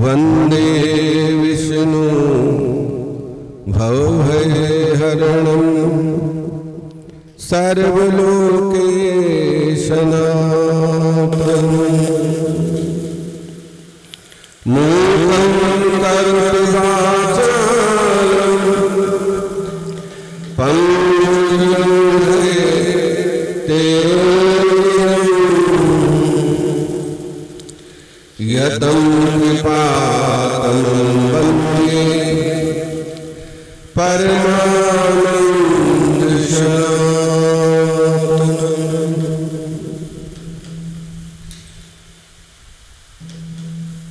वंदे विष्णु भवभयहरणं सर्वलोकेशनाथं मूकं करुणाचार्यं पंकजं यतं कृपातमं वन्दे परमानन्दशनातनं।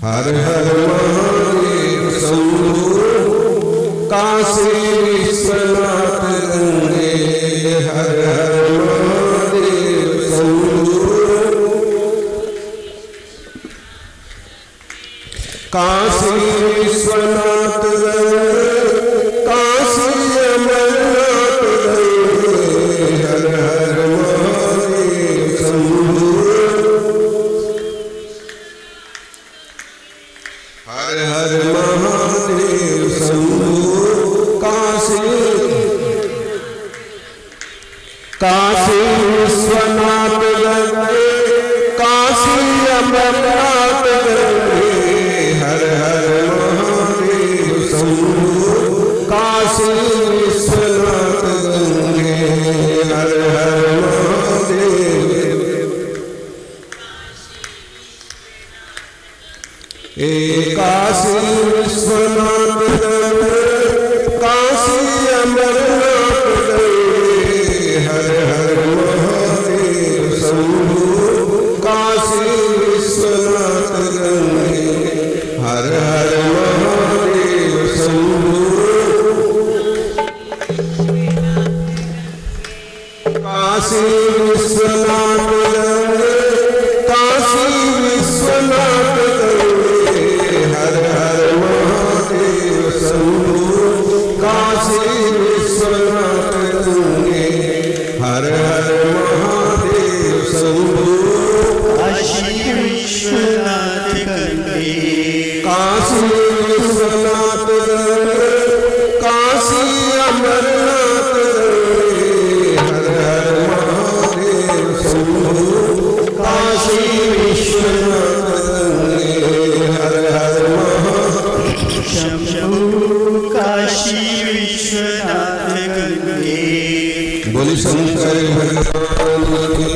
हर हर महादेव शंभो काशी विश्वनाथ गंगे। हर हर महादेव शंभो काशी विश्वनाथ काशी अमरनाथ हर हर महादेव शंभो। हर हर महादेव शंभो काशी काशी विश्वनाथ काशी अमरनाथ हर हर महादेव शंभो काशी विश्वनाथ गंगे। हर हर महादेव काशी विश्वनाथ काशी अमरनाथ हर हर महादेव शंभो काशी विश्वनाथ गंगे। हर हर महादेव शंभो काशी विश्वनाथ काशी विश्वनाथ हर हर महादेव शंभो काशी विश्वनाथ गंगे। हर हर महादेव शंभो काशी विश्वनाथ गंगे। काशी विश्वनाथ काशी अमरनाथ हर हर महादेव शंभो काशी विश्वनाथ हर हर शंभो काशी विश्वनाथ गंगे। बोली शंकर भगवान की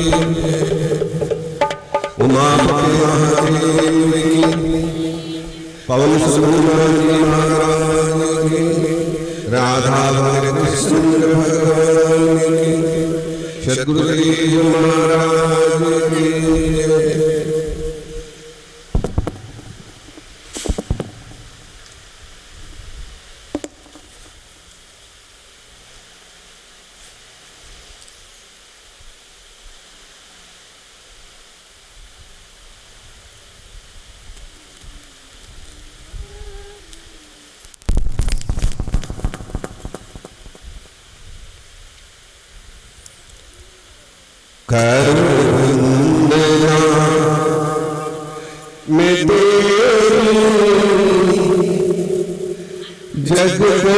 उमापति महादेव की पवन सुब्रह्मण्य महाराज की राधा कृष्ण भगवान की सद्गुरुदेव महाराज की। करुणा में तेरी जग को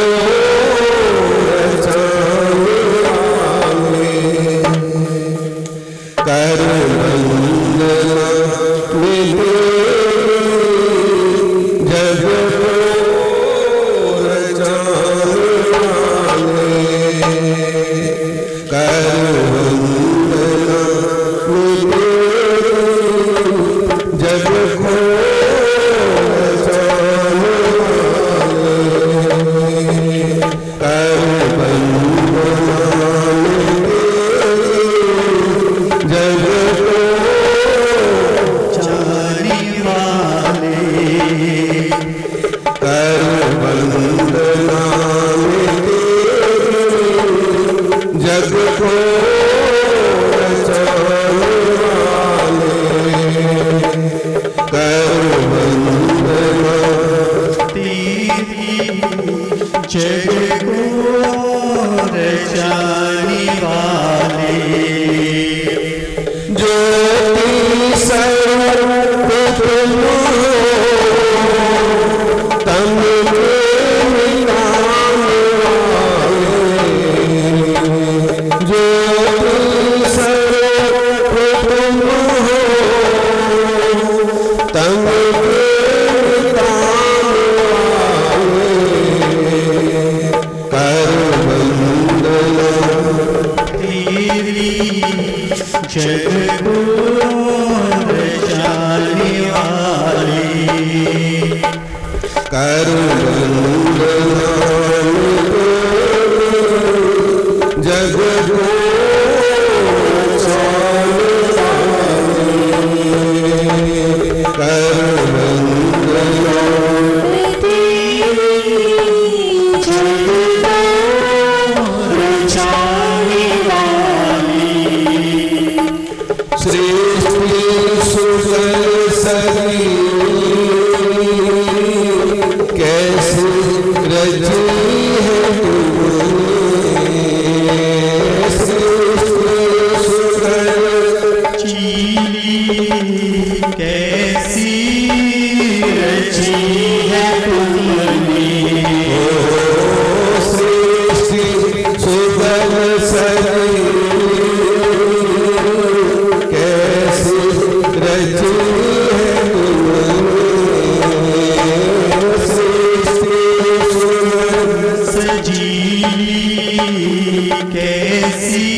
रचाने वाले। करुणा में तेरी जग को रचाने वाले। जग को तम कर वंदना तेरी जग को रचाने वाली कर वंदना जग को कर वंदना सृष्टि सुगल सगी कैसे रची है तुमने सृष्टि सुगल चीली कैसी रची है तुमने सृष्टि सुगल सगी कैसे रची है तुमने सृष्टि सुगल सजीली कैसी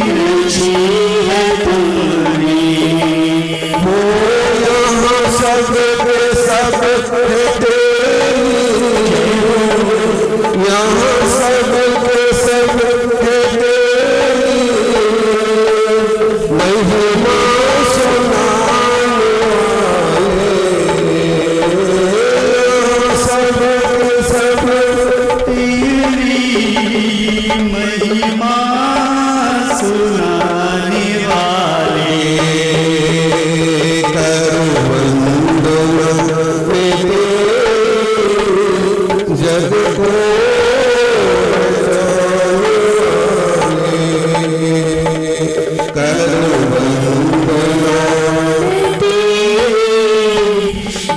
रची है तुमने हो यहाँ सब के सब है तेरी यहाँ सब के सब है तेरी महिमा सुनाने वाले यहाँ सब के सब तेरी महिमा सुनाने वाले कर वंदना तेरे जग को कर वंदना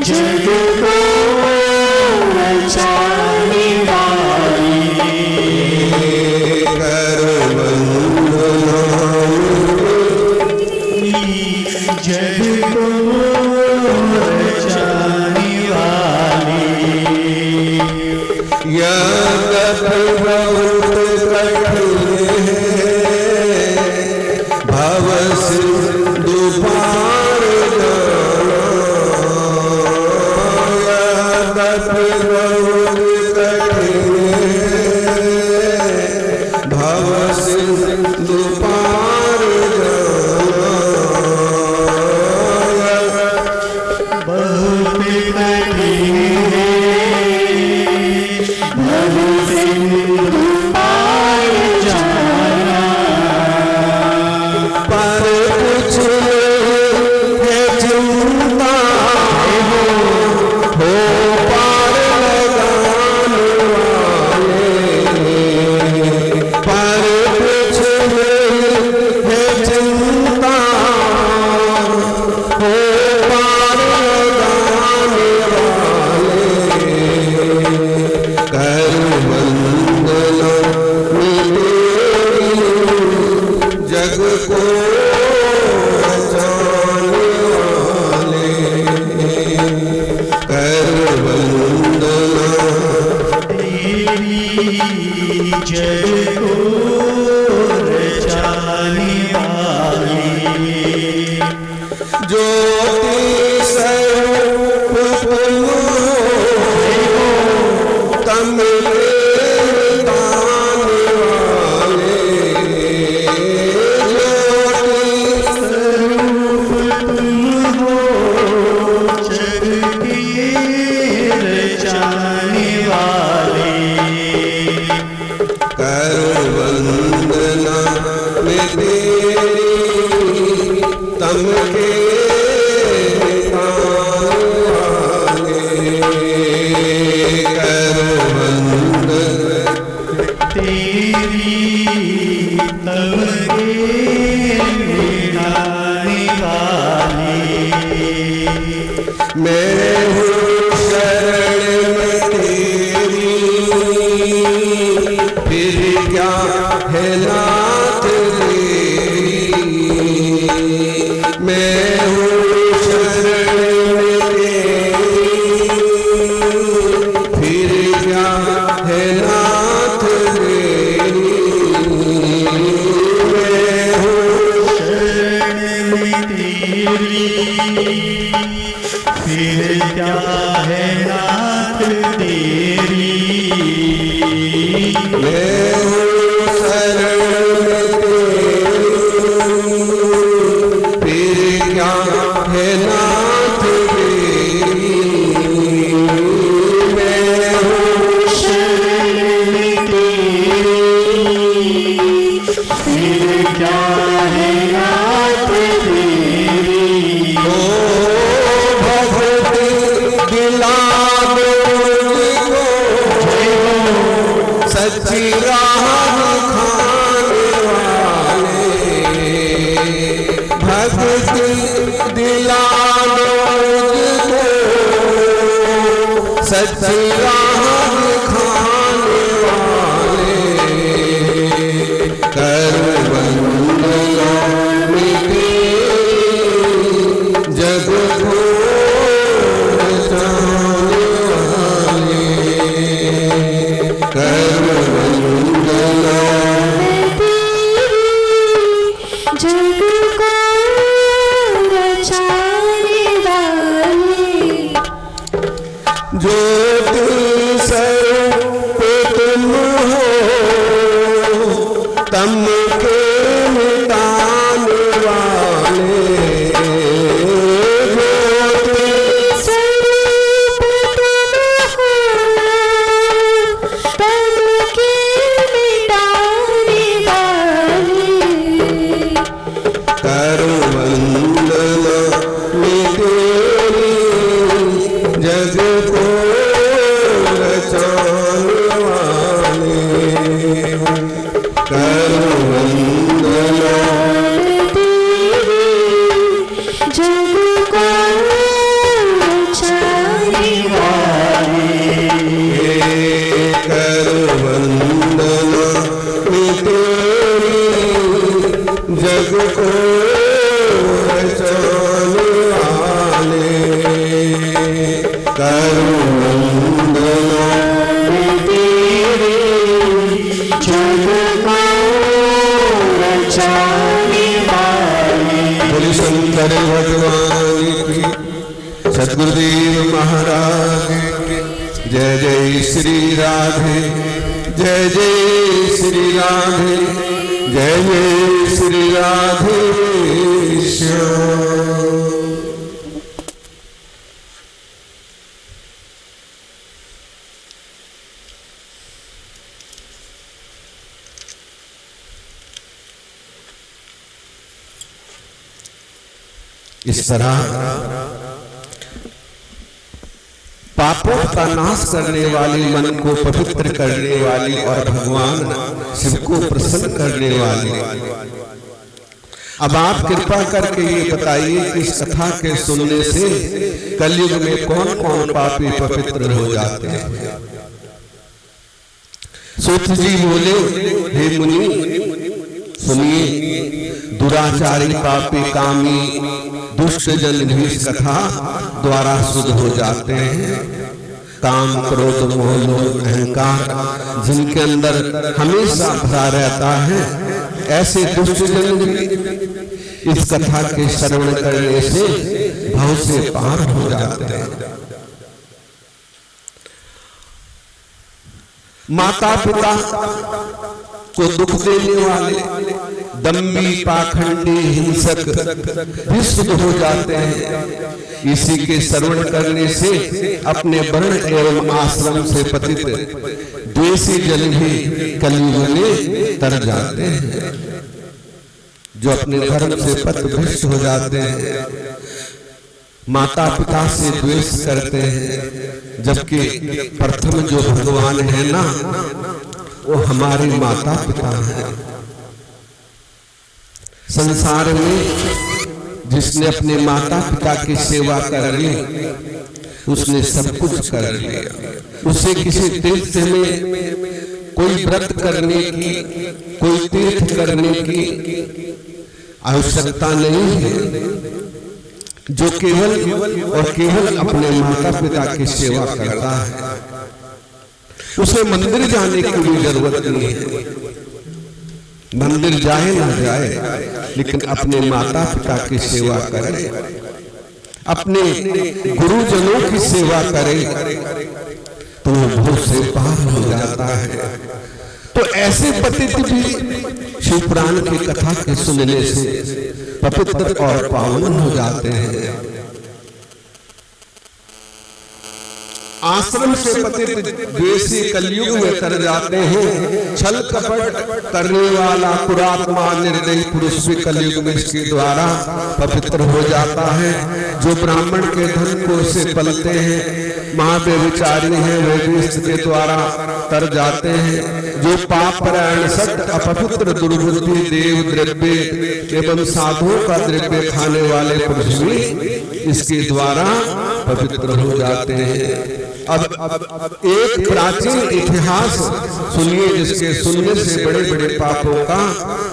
जग को रचाने वाली कर वंदना जग को रचाने वाली यह बहुत कठिन है भव सिंधु पार जाना यह बहुत कठिन है भव सिंधु पार जाना बहुत कठिन है भव सिंधु पार जाना पर कुछ है चिंता हो पार लगाने वाले पर कुछ है चिंता हो पार लगाने वाले कर वंदना तेरी जग को बचाने वाले कर वंदना तेरी जग को रचाने वाली ज्योति स्वरूप तुम हो तम ताने वाले ज्योति स्वरूप तुम हो जग के रचाने वाले कर वंदना में तेरी तम के ताने वाले कर वंदना तेरी तब के मिटाने वाली मैं हूँ शरण में तेरी फिर क्या है नाथ तेरी मैं हूँ शरण फिर क्या है नाथ तेरी। मैं हूँ शरण में तेरी, फिर क्या है नाथ तेरी। मैं हूँ शरण में तेरी, फिर क्या है नाथ तेरी। ओ भगवती दिला दो मुझको, सच्ची राह दिखाने वाले। भक्ति दिला दो मुझको, सच्ची राह दिखाने वाले। कर वंदना तेरी, जग को बचाने वाले। कर वंदना जग को बचाने वाले। ज्योति स्वरूप तुम हो, तम के मिटाने वाले। ज्योति स्वरूप तुम हो, तम के मिटाने वाले। करो वंदना तेरी, जग को बचाने वाले। करो वंदना तेरी, जग को बचाने वाले। करो वंदना तेरी, जग को बचाने वाले। करो वंदना तेरे, जग को बचाने वाले। बोले शंकर भगवान की, सद्गुरुदेव महाराज की। जय जय श्री राधे, जय जय श्री राधे, जय जय श्री राधे श्याम। इस तरह पापों का नाश करने वाली, मन को पवित्र करने वाली और भगवान शिव को प्रसन्न करने वाली। अब आप कृपा करके ये बताइए कि इस कथा के सुनने से कलयुग में कौन कौन पापी पवित्र हो जाते हैं। सूत जी बोले, हे मुनि सुनिए, दुराचारी पापी कामी दुष्ट जन भी इस कथा द्वारा शुद्ध हो जाते हैं। काम क्रोध मोह लोभ अहंकार जिनके अंदर हमेशा भरा रहता है, ऐसे दुष्ट जन भी इस कथा के श्रवण करने से भव से पार हो जाते हैं। माता पिता को दुख देने वाले दम्भी पाखंडी हिंसक भी शुद्ध हो जाते हैं। इसी के श्रवण करने से अपने वर्ण एवं आश्रम से पतित द्वेषी जन भी कलयुग में तर जाते हैं। जो अपने धर्म से पथ भ्रष्ट हो जाते हैं, माता पिता से द्वेष करते हैं, जबकि प्रथम जो भगवान है ना, वो हमारे माता पिता हैं। संसार में जिसने अपने माता पिता की सेवा कर ली, उसने सब कुछ कर लिया। उसे किसी तीर्थ में कोई व्रत करने की, कोई तीर्थ करने की आवश्यकता नहीं है। जो केवल और केवल अपने माता पिता की सेवा करता है, उसे मंदिर जाने की भी जरूरत नहीं है। मंदिर जाए ना जाए, लेकिन अपने माता पिता की सेवा करे। अपने गुरुजनों की सेवा करे तो वो भव से पार हो जाता है। तो ऐसे पतित भी शिवपुराण की कथा के सुनने से पवित्र और पावन हो जाते हैं। आश्रम से पतित द्वेषी कलयुग में तर जाते हैं। छल कपट करने वाला पुरात्मा निर्दयी पुरुष भी कलयुग में इसके द्वारा पवित्र हो जाता है। जो ब्राह्मण के धन को से पलते हैं, महाव्यभिचारी हैं, वे भी इसके द्वारा तर जाते हैं। जो पाप परायण सट अपवित्र दुर्बुद्धि देव द्रव्य एवं साधुओं का द्रव्य खाने वाले पुरुष भी इसके द्वारा पवित्र हो जाते हैं। अब एक प्राचीन इतिहास सुनिए जिसके सुनने से बड़े बड़े पापों का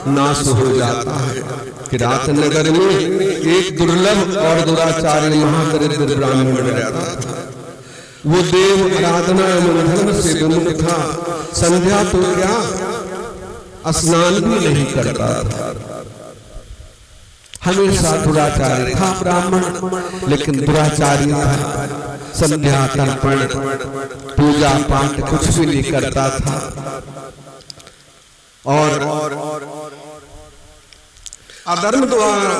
नाश हो जाता है। किरात नगर में एक दुर्लभ और दुराचारी महादरिद्र ब्राह्मण रहता था। वो देव आराधना एवं धर्म से विमुख था। संध्या तो क्या स्नान भी नहीं करता था। हमेशा दुराचारी था ब्राह्मण, लेकिन दुराचारी था। संध्या तर्पण पूजा पाठ कुछ भी नहीं करता था। और अधर्म द्वारा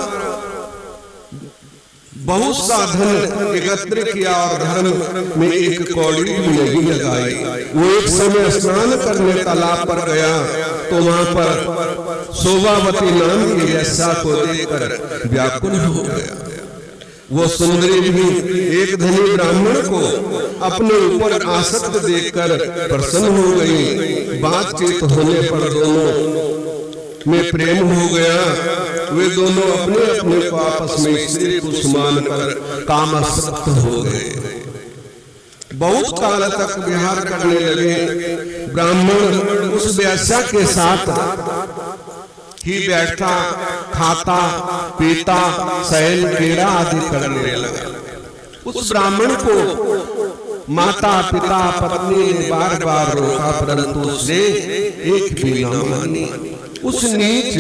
बहुत सा धन एकत्र किया और धर्म में एक कौड़ी भी नहीं लगाई। वो एक समय स्नान करने तालाब पर गया तो वहां पर शोभावती नाम की वेश्या को देखकर व्याकुल हो गया। वो सुंदरी भी एक धनी ब्राह्मण को अपने ऊपर आसक्त देखकर प्रसन्न हो गई। बातचीत होने पर दोनों में प्रेम हो गया। वे दोनों अपने अपने को आपस में स्त्री पुरुष मानकर कामासक्त हो गए। बहुत काल तक विहार करने लगे। ब्राह्मण उस वेश्या के साथ ही बैठता, खाता, पीता, शयन, क्रीड़ा आदि करने लगा। उस ब्राह्मण को माता पिता पत्नी ने बार बार रोका, परंतु उसने एक भी न मानी। उस नीच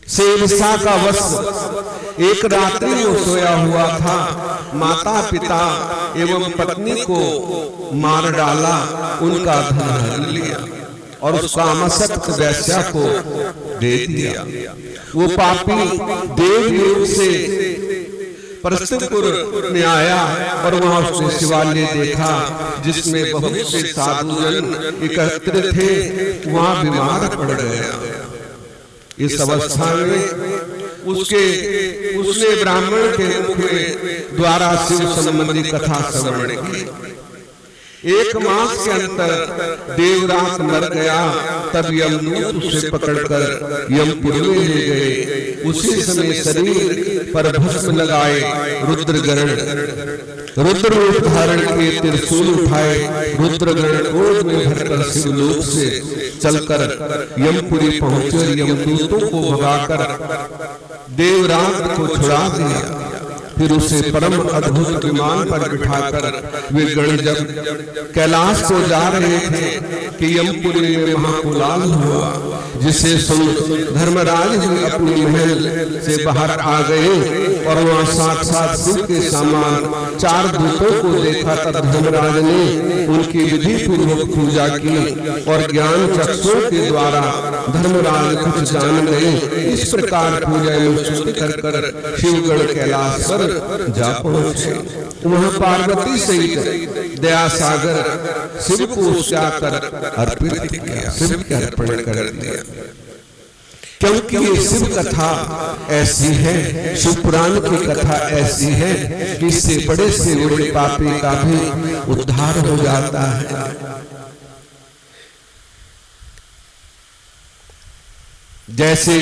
सेवसा का वश एक रात्रि वो सोया हुआ था। माता पिता एवं पत्नी को मार डाला, उनका धन हर लिया और उस कामासक्त वेश्या को दे दिया। वो पापी देवलोक से परस्तपुर में आया और वहां उसने शिवालय देखा जिसमें बहुत से साधुजन एकत्रित थे। वहां बीमार पड़ गया। इस अवस्था में उसने ब्राह्मण के मुख में द्वारा शिव संबंधी कथा श्रवण की। एक मास के अंतर देवरात मर गया। तब यमदूत उसे पकड़कर यमपुरी में ले गए। उसी समय शरीर पर भस्म लगाए रुद्रगण रुद्र रूप धारण किए, त्रिशूल उठाए, रुद्रगण क्रोध में भरकर शिवलोक से चलकर यमपुरी पहुंचे। यमदूतों को भगाकर देवरात को छुड़ा दिया। फिर उसे परम अद्भुत विमान पर बिठाकर वे गण जब कैलाश को जा रहे थे कि यमपुरी में महाकुलाल हुआ, जिसे सुन धर्मराज जी अपने महल से बाहर आ गए और वहां साक्षात शिव के समान 4 दूतों को देखा। तब धर्मराज ने उनकी विधि पूर्वक पूजा की और ज्ञान चक्षुओं के द्वारा धर्मराज कुछ जान गए। इस प्रकार पूजा में स्तुति कर शिवगण कैलाश पर जा पहुंचे। वहां पार्वती सहित दया सागर शिव को जाकर अर्पित किया, शिव के अर्पण कर दिया। क्योंकि ये शिव कथा ऐसी है, शिव पुराण की कथा ऐसी है कि इससे बड़े से बड़े पापी का भी उद्धार हो जाता है। जैसे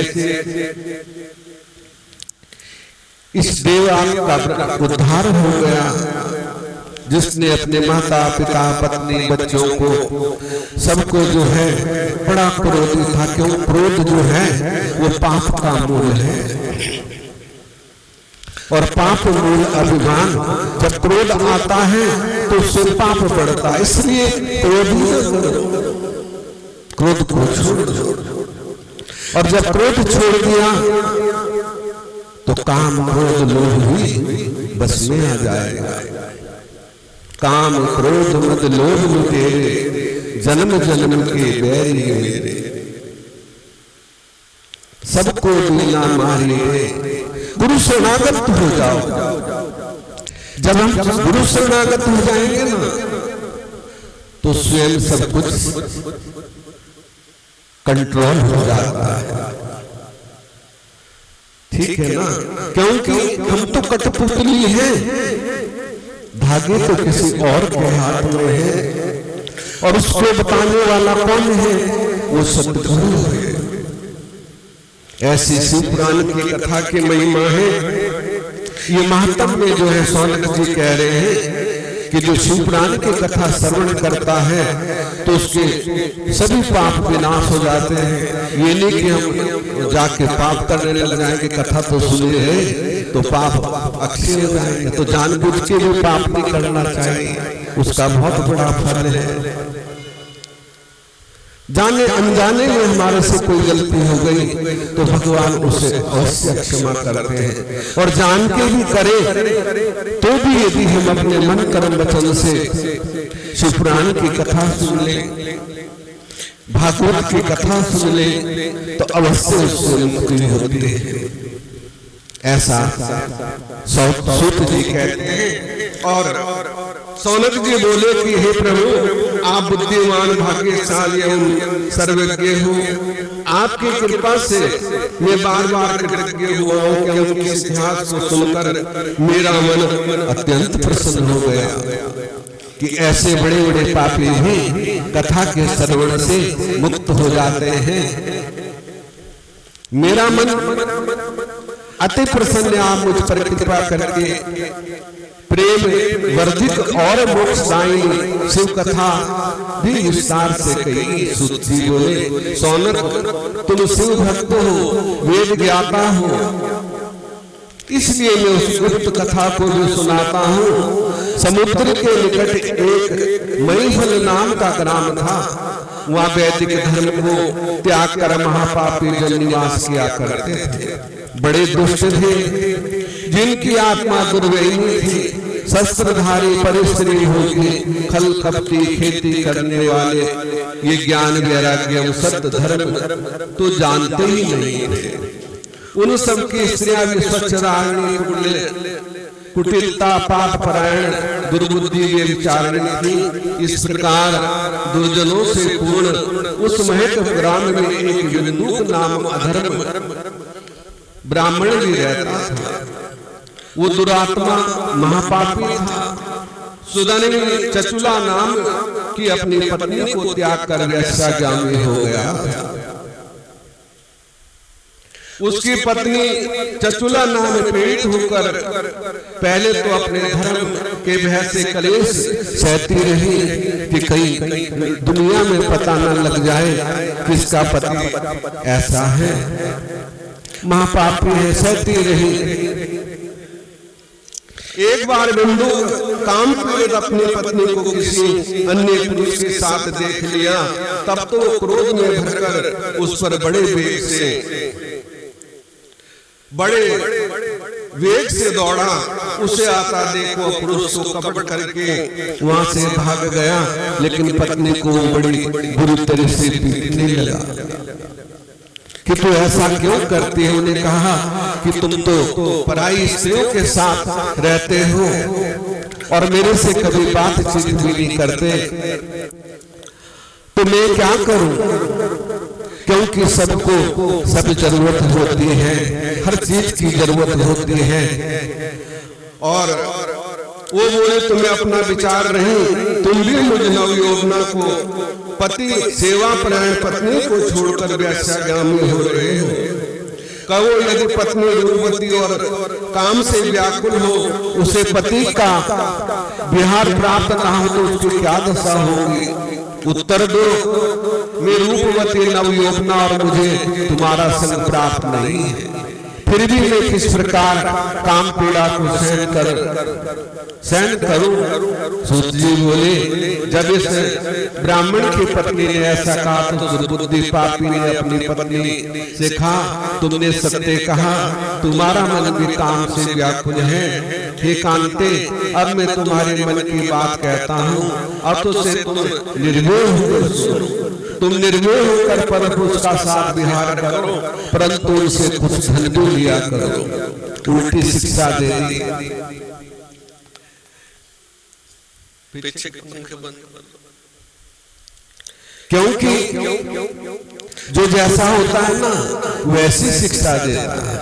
इस देवरात का उद्धार हो गया, जिसने अपने माता पिता पत्नी बच्चों को सबको जो है बड़ा क्रोधी था। क्यों? क्रोध जो है वो पाप का मूल है और पाप मूल अभिमान। जब क्रोध आता है तो उससे पाप बढ़ता है। इसलिए क्रोध को छोड़ दो। और जब क्रोध छोड़ दिया तो तो काम क्रोध लोभ भी बस में आ जाएगा। काम क्रोध मद लोभ तेरे जन्म जन्म के बैरी मेरे, सबको बिना मारिए गुरु शरणागत हो जाओ। जब हम गुरु शरणागत हो जाएंगे ना तो स्वयं सब कुछ कंट्रोल हो जाता है। ठीक है ना, क्योंकि हम तो कठपुतली हैं, धागे तो किसी और के हाथ में है और उसको बताने वाला कौन है? वो सतगुरु है। ऐसी शिव पुराण की कथा की महिमा है। ये महात्म में जो है सौनक जी कह रहे हैं कि जो शिव पुराण की कथा श्रवण करता है तो उसके सभी पाप विनाश हो जाते हैं। ये नहीं कि हम जाके पाप करने लग जाएंगे, कथा तो सुने हैं तो पाप अक्षय हो जाएंगे। तो जानबूझ के भी पाप नहीं करना चाहिए, उसका बहुत बड़ा फल है। जाने अनजाने में हमारे से कोई गलती हो गई तो भगवान उसे अवश्य क्षमा करते हैं, और जान के भी करे तो भी यदि हम अपने मन कर्म वचन से शिव पुराण की कथा सुन लें, भागवत की कथा सुन लें तो अवश्य उससे मुक्ति होती है। ऐसा सूत जी कहते हैं। और सौनक जी बोले कि हे प्रभु, आप बुद्धिमान भाग्यशाली एवं सर्वज्ञ हो, आपकी कृपा से मैं बार बार कृतज्ञ हुआ हूँ कि उनके इतिहास को सुनकर मेरा मन अत्यंत प्रसन्न हो गया कि ऐसे बड़े बड़े पापी भी कथा के श्रवण से मुक्त हो जाते हैं। मेरा मन अति प्रसन्न, आप मुझ पर कृपा करके प्रेम वर्धित और मोक्षदायी शिव कथा भी विस्तार से कही। सूत जी बोले, सौनक तुम शिव भक्त हो, वेद ज्ञाता हो, इसलिए मैं उस गुप्त कथा को भी सुनाता हूँ। समुद्र के निकट एक महीफल नाम का ग्राम था। वहाँ वैदिक धर्म को त्याग कर महापापी जन निवास किया करते थे। बड़े दुष्ट थे, जिनकी आत्मा दुर्वैनी थी, शस्त्रधारी परिस्त्री होगी, खल कपटी खेती करने वाले, ये ज्ञान वैराग्य सत्य धर्म तो जानते ही नहीं थे। उन सबकी स्त्रियां भी स्वच्छ रागणी, कुटिलता, पाप परायण, दुर्बुद्धि वे विचारणी थी। इस प्रकार दुर्जनों से पूर्ण उस महक ग्राम में एक युन्दूक नाम अधर्म ब्राह्मण भी रहता था। वो दुरात्मा महापापी था। सुदन चचुला नाम की अपनी पत्नी को त्याग कर वैश्यागामी हो गया। उसकी पत्नी चचुला नाम पीड़ित होकर पहले तो अपने धर्म के भय से कलेश सहती रही कि कहीं दुनिया में पता न लग जाए किसका पति ऐसा है, महापापी है, सहती रही। एक बार बिंदु काम पीड़ित अपनी पत्नी को किसी अन्य पुरुष के साथ देख लिया, तब तो क्रोध में भरकर उस पर बड़े वेग से दौड़ा। उसे आता देखो पुरुष को कपट करके वहां से भाग गया, लेकिन पत्नी को बड़ी बुरी तरह से पीटने लगा कि तू ऐसा क्यों करती है। उन्हें कहा कि तुम तो पराई स्त्रियों के साथ रहते हो और मेरे से कभी बातचीत भी नहीं करते, तो मैं क्या करूं? क्योंकि सबको सब जरूरत होती है, हर चीज की जरूरत होती है। और वो बोले तुम्हें अपना विचार नहीं, तुम भी मुझ नवयोजना को पति सेवा परायण पत्नी को छोड़कर वैश्यागामी हो रहे हो। कहो यदि पत्नी रूपवती और काम से व्याकुल हो, उसे पति का विहार प्राप्त ना हो तो उसकी क्या दशा होगी? उत्तर दो, मैं रूपवती नवयोजना और मुझे तुम्हारा संग प्राप्त नहीं है। फिर भी मैं किस प्रकार काम पीड़ा को सहन करूं। सूत जी बोले, जब इस ब्राह्मण की पत्नी ने ऐसा कहा तो दुर्बुद्धि पापी ने अपनी पत्नी से कहा, तुमने सत्य कहा, तुम्हारा मन भी काम से व्याकुल है। हे कांते, अब मैं तुम्हारे मन की बात कहता हूँ, अब तो से तुम निर्भय होकर सुनो। तुम निर्भय होकर परपुरुष का साथ विहार करो, परंतु उनसे कुछ धन भी लिया करो। उल्टी शिक्षा दे दी। क्योंकि जो जैसा होता है ना वैसी शिक्षा देता है।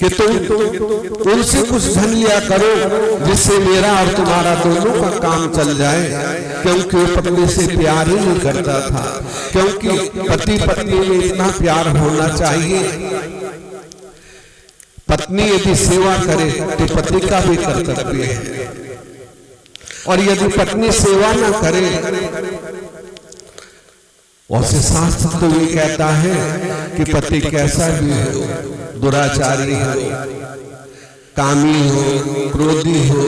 कि तुम उनसे कुछ धन लिया करो जिससे मेरा और तुम्हारा दोनों का काम चल जाए। क्योंकि वो पत्नी से प्यार ही नहीं करता था, क्योंकि पति पत्नी में इतना प्यार होना चाहिए। पत्नी यदि सेवा करे तो पति का भी कर्तव्य है, और यदि पत्नी सेवा न करे, वैसे शास्त्र तो ये कहता है कि पति कैसा भी हो, दुराचारी हो, कामी हो, क्रोधी हो,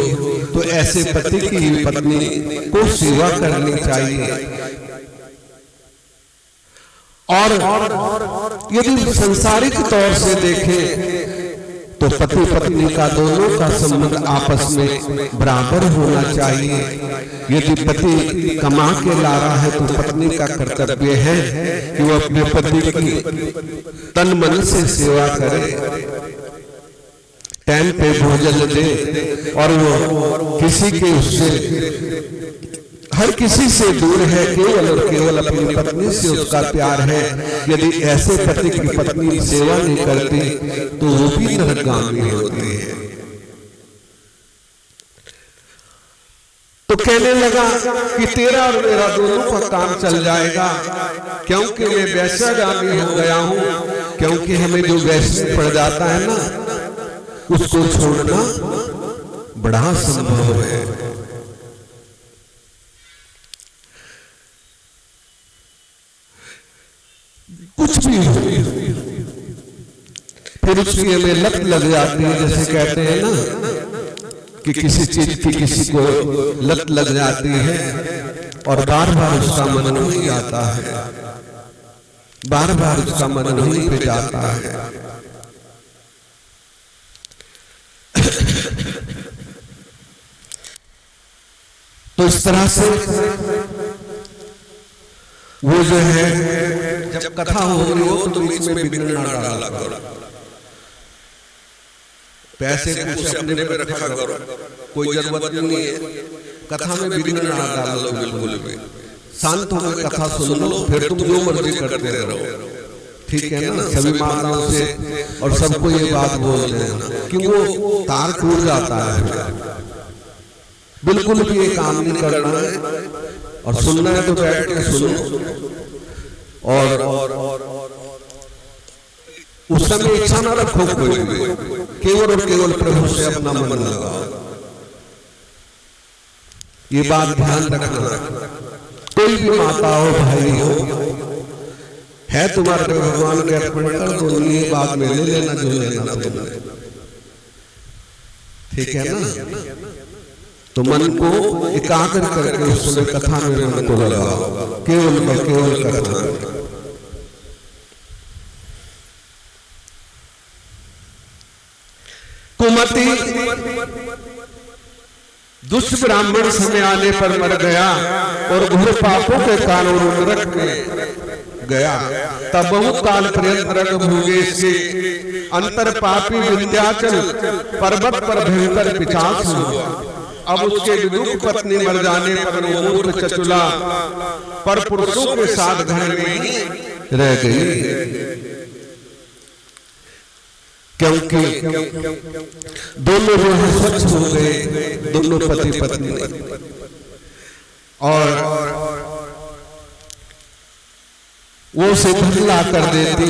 तो ऐसे पति की पत्नी को सेवा करनी चाहिए। और यदि सांसारिक तौर से देखें तो पति पत्नी का दोनों का संबंध आपस में बराबर होना चाहिए। यदि पति कमा के ला रहा है तो पत्नी का कर्तव्य है कि वो अपने पति की तन मन से सेवा करे, टाइम पे भोजन दे, और वो किसी के उससे हर किसी से दूर है, केवल और केवल अपनी पत्नी से उसका प्यार है। यदि ऐसे पति की पत्नी सेवा नहीं करती तो वो भी नरकगामी होती है। तो कहने लगा कि तेरा और मेरा दोनों का काम चल जाएगा, क्योंकि मैं वैश्यगामी हो गया हूं। क्योंकि हमें जो वैश्य पड़ जाता है ना, उसको छोड़ना बड़ा संभव है। कुछ भी हो, फिर उसकी हमें लत लग जाती है। जैसे कहते हैं ना कि किसी चीज की किसी को लत लग जाती है और बार बार उसका मन नहीं आता है, बार बार उसका मन नहीं पे जाता है। तो इस तरह से वो जो है, जब कथा हो रही हो तो बीच में विघ्न ना डाला करो, पैसे कुछ अपने पे रखा करो, कोई जरूरत नहीं है। कथा में विघ्न ना डालो, बिल्कुल भी शांत होकर कथा सुन लो, फिर तुम जो मर्जी करते रहो। ठीक है ना। सभी माताओं से और सबको ये बात बोलते हैं कि वो तार टूट जाता है। बिल्कुल भी ये काम नहीं करना है, और सुनना है तो बैठ के सुनो, और उस समय इच्छा ना रखो कोई भी, केवल और केवल प्रभु से अपना मन लगाओ। ये बात ध्यान रखना। कोई भी माता हो, भाई हो, है तुम्हारे भगवान के अर्पण कर दो, ये बात में ले लेना जो लेना तुमने। ठीक है ना। तो मन को एकाग्र करके उस समय कथा में मन को लगाओ, केवल और केवल कथा में। कुमति दुष्ट ब्राह्मण समय आने पर मर गया और घोर पापों के कारण नरक में गया। तब बहुत काल पर्यंत नरक भोगेश के अंतर पापी विंध्याचल पर्वत पर भयंकर पिशाच हुआ। अब उसके विदुक पत्नी मर जाने पर वो मूर्ख चचुला पर पुरुषों के साथ घर में ही रह गई। क्योंकि दोनों वहां स्वच्छ हो गए, दोनों पति पत्नी, और वो उसे धन ला कर देती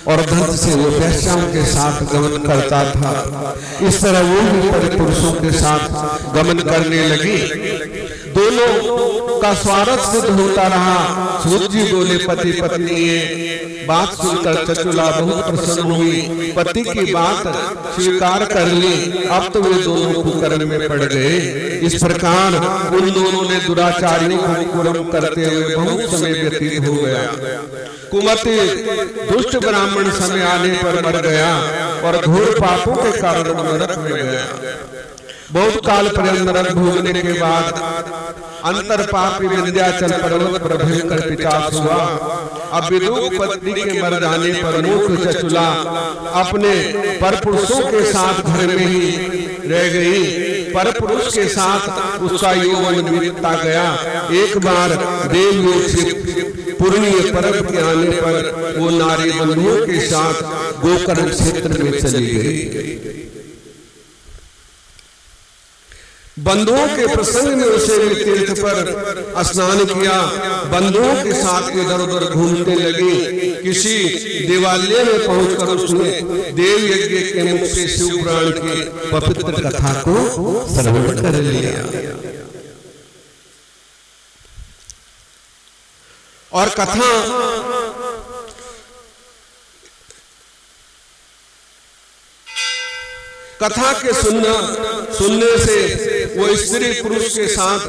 और धन से वो वैश्याओं के साथ गमन करता था। इस तरह वो भी परिपुरुषों के साथ गमन करने लगी। दोनों का स्वार्थ सिद्ध होता रहा। सूत जी बोले पति पत्नी ये बात सुनकर चचुला बहुत प्रसन्न हुई, पति की बात स्वीकार कर ली। अब तो वे दोनों कुकर्म में पड़ गए। इस प्रकार उन दोनों ने दुराचारियों को कुकर्म करते हुए बहुत समय व्यतीत हो गया। कुमति दुष्ट ब्राह्मण समय आने पर मर गया और घोर पापों के कारण नरक में गया। बहुत काल पर्यंत नरक भोगने के बाद अंतर पापी विंध्याचल पर्वत पर भयंकर पिशाच हुआ। अब विदुर पत्नी के मर जाने पर मूर्ख चचुला अपने परपुरुषों के साथ घर में ही रह गई। परपुरुष के साथ उसका यौवन बीतता गया। एक बार देवलोक से पुण्य पर्व के आने पर वो नारी बंधुओं के साथ गोकर्ण क्षेत्र में चली गई। बंधुओं के प्रसंग में उसे तीर्थ पर स्नान किया। बंधुओं के साथ इधर उधर घूमने लगी। किसी देवालय में पहुंचकर उसने देव यज्ञ के मुख से शिव पुराण की पवित्र कथा को श्रवण कर लिया और कथा के सुनने से वो स्त्री पुरुष के साथ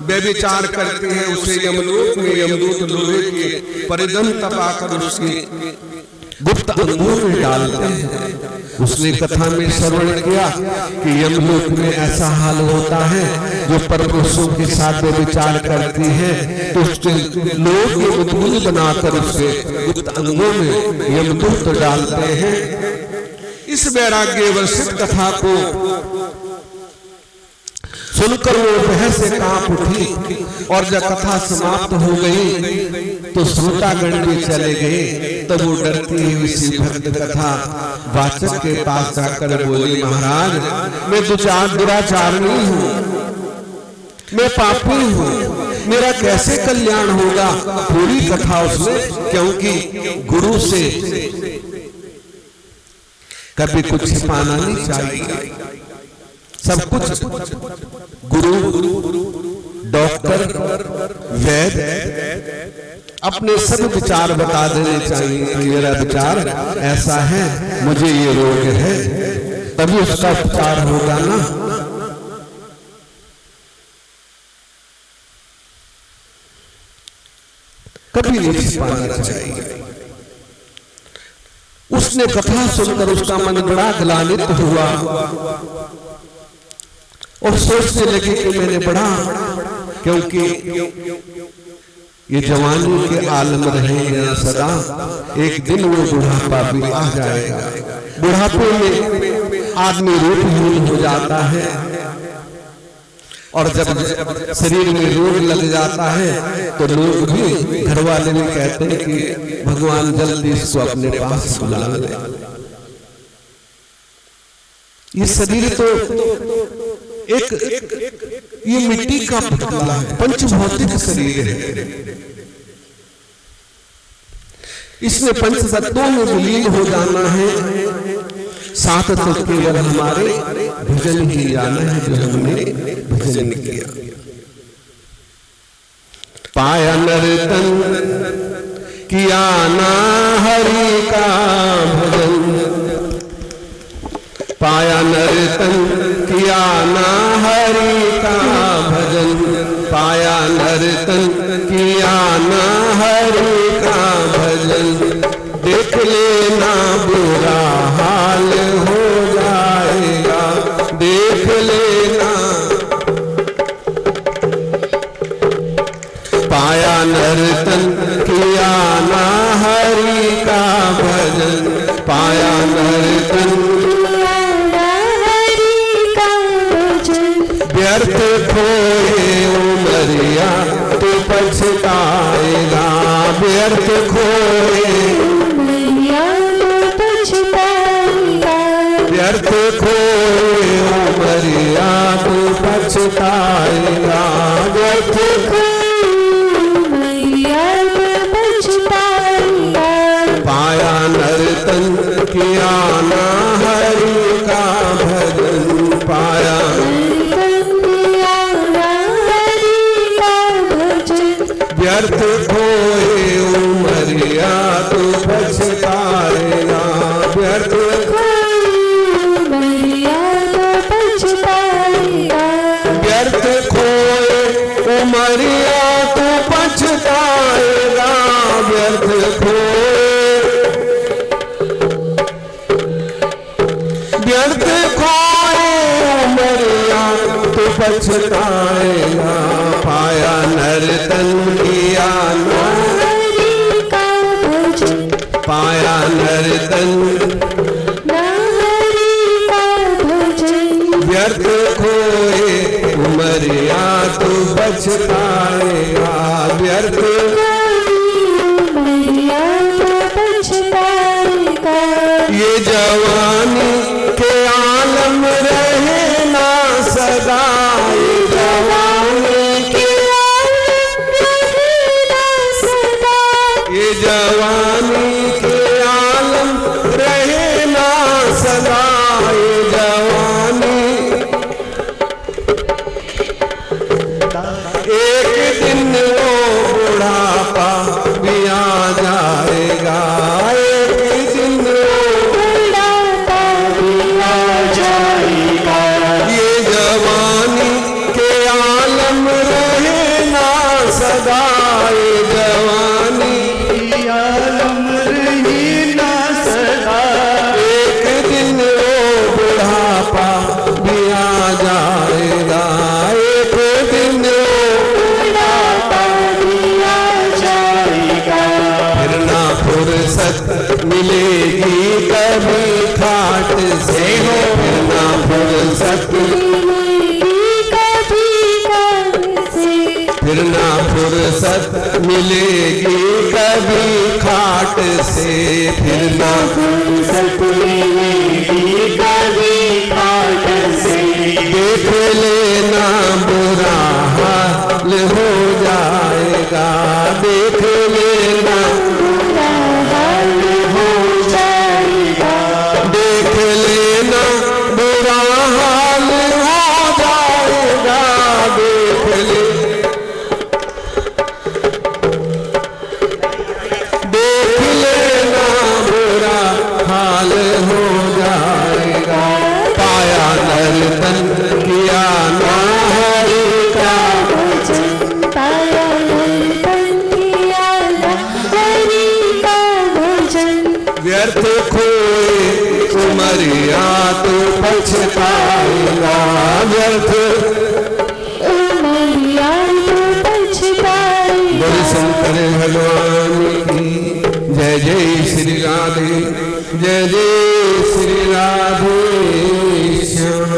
व्यभिचार करती है। उसे यमलोक में यमदूत लोहे के परिधन तपाकर उसकी गुप्त अंगों में डालते हैं। उसने कथा में श्रवण किया कि यमलोक में ऐसा हाल होता है, जो परपुरुषों के साथ व्यभिचार करती है तो उसके लोग यमदूत बनाकर उसके गुप्त अंगों में यमदूत डालते हैं। इस वैराग्य वर्षित कथा को सुनकर वो भय से कांप उठी और जब कथा समाप्त हो गई तो श्रोतागण भी चले गए। तब वो डरती हुई सी भक्त कथा वाचक के पास जाकर बोली, महाराज मैं दुराचारणी हूँ, मैं पापी हूँ, मेरा कैसे कल्याण होगा। पूरी कथा उसने, क्योंकि गुरु से कभी कुछ छिपाना नहीं चाहिए। सब कुछ गुरु, डॉक्टर, वैद्य अपने सब विचार बता देने चाहिए कि मेरा विचार ऐसा है, मुझे ये रोग है, तभी उसका उपचार होगा ना। कभी नहीं छिपाना चाहिए। उसने कथा सुनकर उसका मन बड़ा ग्लानित हुआ और सोचने लगे कि मैंने बड़ा, क्योंकि ये जवानी के आलम रहेंगे सदा, एक दिन वो बुढ़ापा भी आ जाएगा। बुढ़ापे में आदमी रूपहीन हो जाता है और जब शरीर में रोग लग जाता है तो लोग भी, घर वाले भी कहते हैं कि भगवान जल्दी इसको अपने पास बुला ले। ये शरीर तो एक ये मिट्टी का पुतला है, पंचभौतिक शरीर है। इसमें पंच तत्वों में विलीन हो जाना है। साथ तो केवल हमारे भजन ही जाना है, जो हमने भजन किया। पाया नर्तन किया ना हरि का भजन, पाया नर्तन किया ना हरि का भजन, पाया नर्तन किया ना हरि का भजन। देख लेना बुरा हाल हो जाएगा, देख लेना। पाया नर्तन किया ना हरि का भजन, पाया नर्तन व्यर्थ खोए उमरिया तो पछताएगा, व्यर्थ खोए व्यर्थ खोए उमरिया तो पछताएगा, व्यर्थ पाया नर्तन किया ना हरि का भजन, पाया व्यर्थ खोए उमरिया तो पछताएगा, पाया नर्तन किया ना हरि का भजन, पाया नर्तन ना हरि का भजन, व्यर्थ खोए उमरिया तो पछताएगा, व्यर्थ उमरिया तो पछताएगा। ये जवानी के आलम रहे ना सदा, ये जवानी के आलम रहेगा सदा, ये जवानी के आलम रहे ना सदा, ये जवानी एक दिन वो बुढ़ापा भी आ जाएगा, एक दिन वो बुढ़ापा भी आ जाएगा। ये जवानी के आलम रहे ना सदा, ये जवानी आलम रही ना सदा, एक दिन वो बुढ़ापा भी आ जाएगा, एक दिन वो बुढ़ापा भी आ जाएगा। फिर ना फुर्सत मिलेगी कभी ठाट से, फिर ना फुर्सत मिलेगी कभी काम से, फिर ना फुर्सत मिलेगी कभी खाट से, फिर ना फुर्सत मिलेगी कभी खाट से। देख लेना बुरा हाल हो जाएगा, देख लेना बुरा हाल हो जाएगा। देख लेना बुरा हाल हो जाएगा, देख ले देख लेना बुरा हाल हो जाएगा, पाया नर्तन किया ना हरि का भजन, पाया नर्तन किया ना हरि का भजन, व्यर्थ खोए उमरिया तो पछताएगा, व्यर्थ उमरिया तो पछताएगा। बोले शंकर भगवान की जय, जय श्री राधे, जय जय श्री राधे श्याम।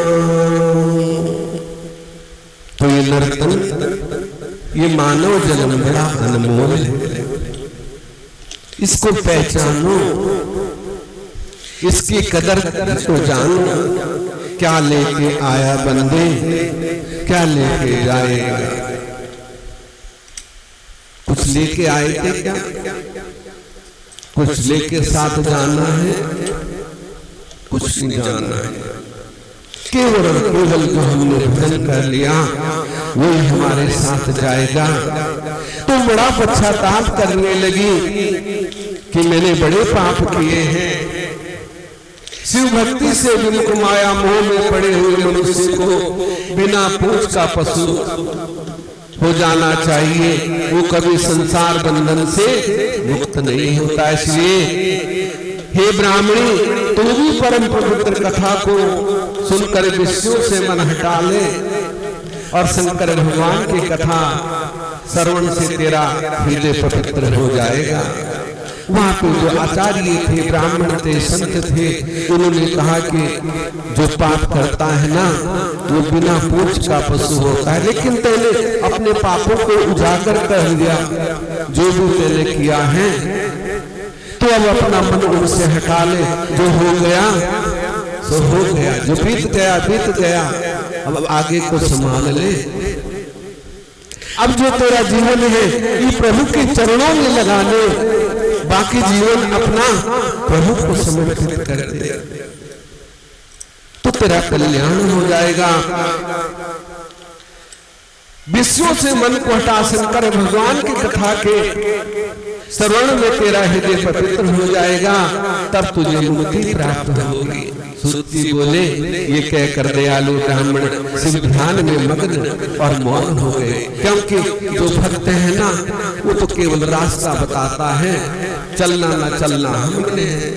तो ये नर्तन, ये मानव जन्म बड़ा अनमोल है, इसको पहचानो, इसकी कदर को जानो। क्या लेके आया बंदे, क्या लेके जाएगा? कुछ लेके आए थे क्या? कुछ लेके साथ जाना है? कुछ नहीं जाना है। केवल और केवल जो हमने भजन कर लिया वही हमारे साथ जाएगा। तो बड़ा पश्चाताप करने लगी कि मैंने बड़े पाप किए हैं। शिव भक्ति से जिनको माया मोह में पड़े हुए मनुष्य को बिना पूछ का पशु हो जाना चाहिए, वो कभी संसार बंधन से मुक्त नहीं होता। इसलिए हे ब्राह्मणी, तू भी परम पवित्र कथा को सुनकर विषयों से मन हटा ले और शंकर भगवान की कथा श्रवण से तेरा हृदय पवित्र हो जाएगा। वहां पे जो आचार्य थे, ब्राह्मण थे, संत थे, उन्होंने कहा कि जो पाप करता है ना वो बिना पूछ का पशु होता है। लेकिन तेने अपने पापों को उजागर कर दिया, जो भी तेने किया है तो अब अपना मन उनसे हटा ले। जो हो गया सो हो गया, जो बीत गया बीत गया, अब आगे को संभाल ले। अब जो तेरा जीवन है ये प्रभु के चरणों में लगा ले, बाकी जीवन अपना प्रभु को समर्पित कर दे तो तेरा कल्याण हो जाएगा। विषयों से मन को हटा, शंकर भगवान की कथा के श्रवण में तेरा हृदय पवित्र हो जाएगा, तब तुझे मुक्ति प्राप्त होगी। सुरती बोले, ये कहकर दयालु ब्राह्मण शिव ध्यान में मग्न और मौन हो गए। क्योंकि जो भक्त है ना वो तो केवल रास्ता बताता है, चलना ना चलना हमने है।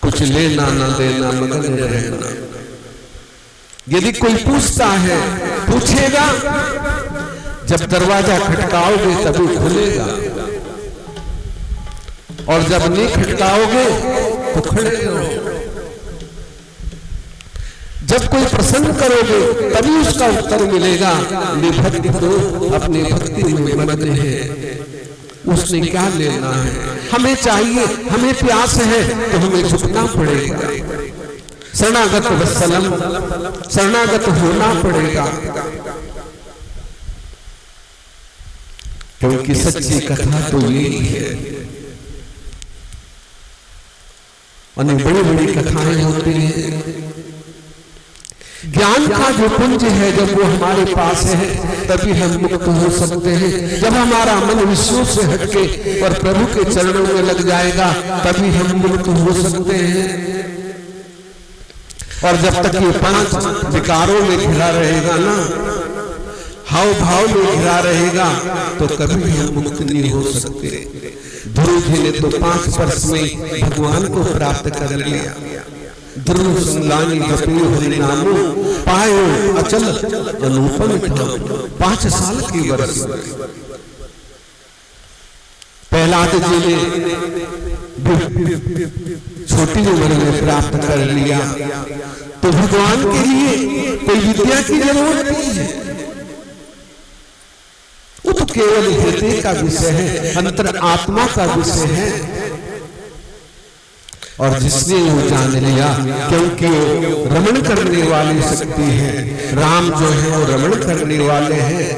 कुछ कुछ लेना ना देना मगन रहना। यदि कोई पूछता है, पूछेगा, जब दरवाजा खटकाओगे तभी खुलेगा, और जब नहीं खटकाओगे तो खड़े रहो। जब कोई प्रसन्न करोगे तभी उसका उत्तर मिलेगा। निभक्ति तो अपनी भक्ति में मग्न है, उसने क्या लेना है। हमें चाहिए, हमें प्यास है तो हमें झुकना पड़ेगा, शरणागत वत्सलम, शरणागत होना पड़ेगा। क्योंकि सच्ची कथा तो यही है। अनेक बड़ी बड़ी कथाएं होती हैं। ज्ञान का जो पुंज है, जब वो हमारे पास है तभी हम मुक्त हो सकते हैं। जब हमारा मन विषयों से हटके और प्रभु के चरणों में लग जाएगा तभी हम मुक्त हो सकते हैं। और जब तक ये 5 विकारों में घिरा रहेगा ना, हाव भाव में घिरा रहेगा, तो कभी हम मुक्त नहीं हो सकते। ध्रुव जी ने तो 5 वर्ष में भगवान को प्राप्त कर लिया। ध्रुव संलानी जपियो हरि नामो, पायो अचल अनुपम ठाम। 5 साल की वर्ष प्रहलाद जी ने छोटी उम्र में प्राप्त कर लिया। तो भगवान के लिए कोई विद्या की जरूरत नहीं है, वो तो केवल हृदय का विषय है, अंतर आत्मा का विषय है। और जिसने वो जान लिया, क्योंकि वो रमण करने वाली शक्ति है। राम जो है वो रमण करने वाले हैं।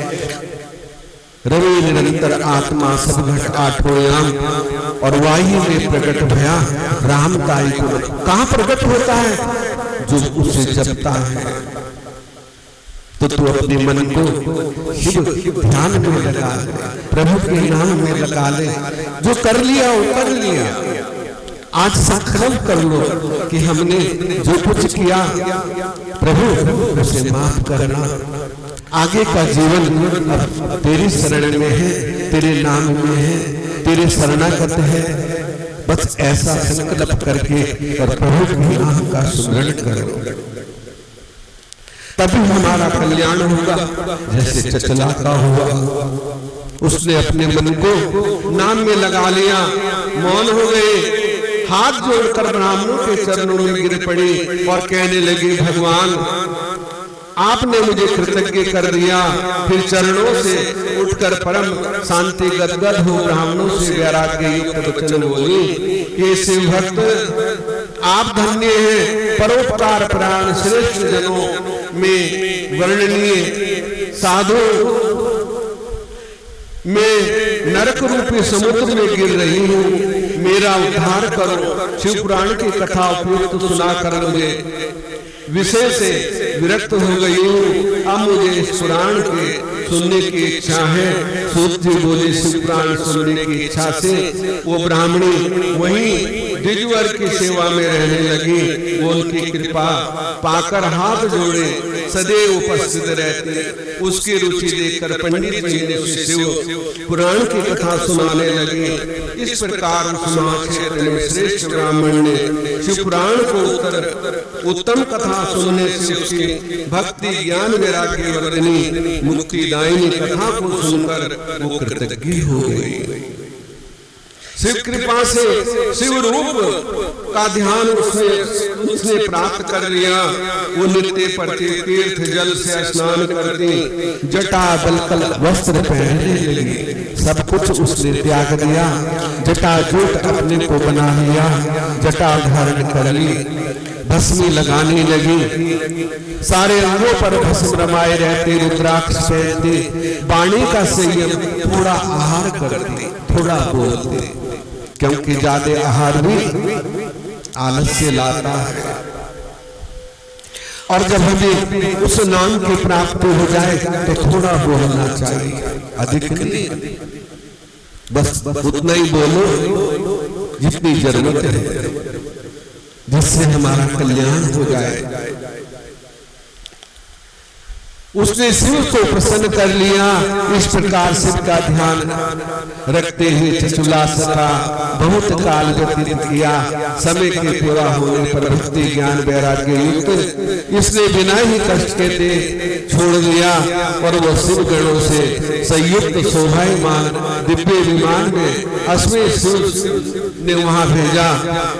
रवि निरंतर आत्मा सब घट आठोयाम, और वाही में प्रकट भया राम ताई को। कहां प्रकट होता है? जो उसे जपता है। तो तू अपने मन को शिव ध्यान में लगा ले, प्रभु के नाम में लगा ले। जो कर लिया वो कर लिया। आज संकल्प कर लो कि हमने जो कुछ किया प्रभु उसे माफ करना। आगे का जीवन अब तेरी शरण में है, तेरे नाम में है, तेरे शरणागत है। बस ऐसा संकल्प करके और प्रभु के नाम का स्मरण करो, तभी हमारा कल्याण होगा। जैसे चचला का हुआ, उसने अपने मन को नाम में लगा लिया, मौन हो गए, हाथ जोड़कर ब्राह्मणों के चरणों में गिर पड़ी और कहने लगी, भगवान आपने मुझे कृतज्ञ कर दिया। फिर चरणों से उठकर परम शांति गदगद हो ब्राह्मणों से वैराग्य युक्त वचन बोली कि शिव भक्त आप धन्य हैं, परोपकार प्राण श्रेष्ठ जनों में वर्णनीय साधु मैं नरक रूपी समुद्र में गिर रही हूँ, मेरा उद्धार करो। शिव पुराण की कथा उपयुक्त सुनाकर मुझे विषय से विरक्त हो गई हूँ। अब मुझे इस पुराण के सुनने की इच्छा है। सूत जी बोले, शिव पुराण सुनने की इच्छा से वो ब्राह्मणी वहीं द्विजवर की सेवा में रहने लगी। वो उनकी कृपा पाकर हाथ जोड़े सदैव उपस्थित रहती। उसकी रुचि देखकर पंडित जी ने उसे शिव पुराण की कथा सुनाने लगी। इस प्रकार समाज क्षेत्र में श्रेष्ठ ब्राह्मण ने शिव पुराण को उत्तम कथा सुनने से उसकी भक्ति ज्ञान वैराग्य वर्धनी मुक्तिदायिनी कथा को सुनकर वो कृतज्ञ हो गई। शिव कृपा से शिव रूप का ध्यान उसने प्राप्त कर लिया। वो नित्य प्रति तीर्थ जल से स्नान करती, जटा बलकल वस्त्र पहनने लगी। सब कुछ उसने त्याग दिया, जटा जूट अपने को बना लिया, जटा धारण कर ली, भस्मी लगाने लगी। सारे अंगों पर भस्म रमाए रहते, रुद्राक्ष पहनते, वाणी का संयम, थोड़ा आहार करते, थोड़ा बोलते, क्योंकि ज्यादा आहार भी आलस्य लाता है। और जब हमें उस नाम की प्राप्ति हो जाए तो थोड़ा बोलना चाहिए, अधिक नहीं, बस उतना ही बोलो जितनी जरूरत है, जिससे हमारा कल्याण हो जाए। उसने शिव को प्रसन्न कर लिया। इस प्रकार शिव का ध्यान रखते हुए चचुला सखा बहुत काल व्यतीत किया। समय के पूरा होने पर भक्ति ज्ञान वैराग्य युक्त इसने बिना ही कष्ट के छोड़ दिया और वह शिव गणों से संयुक्त शोभायमान दिव्य विमान में अश्वेत शिव ने वहां भेजा।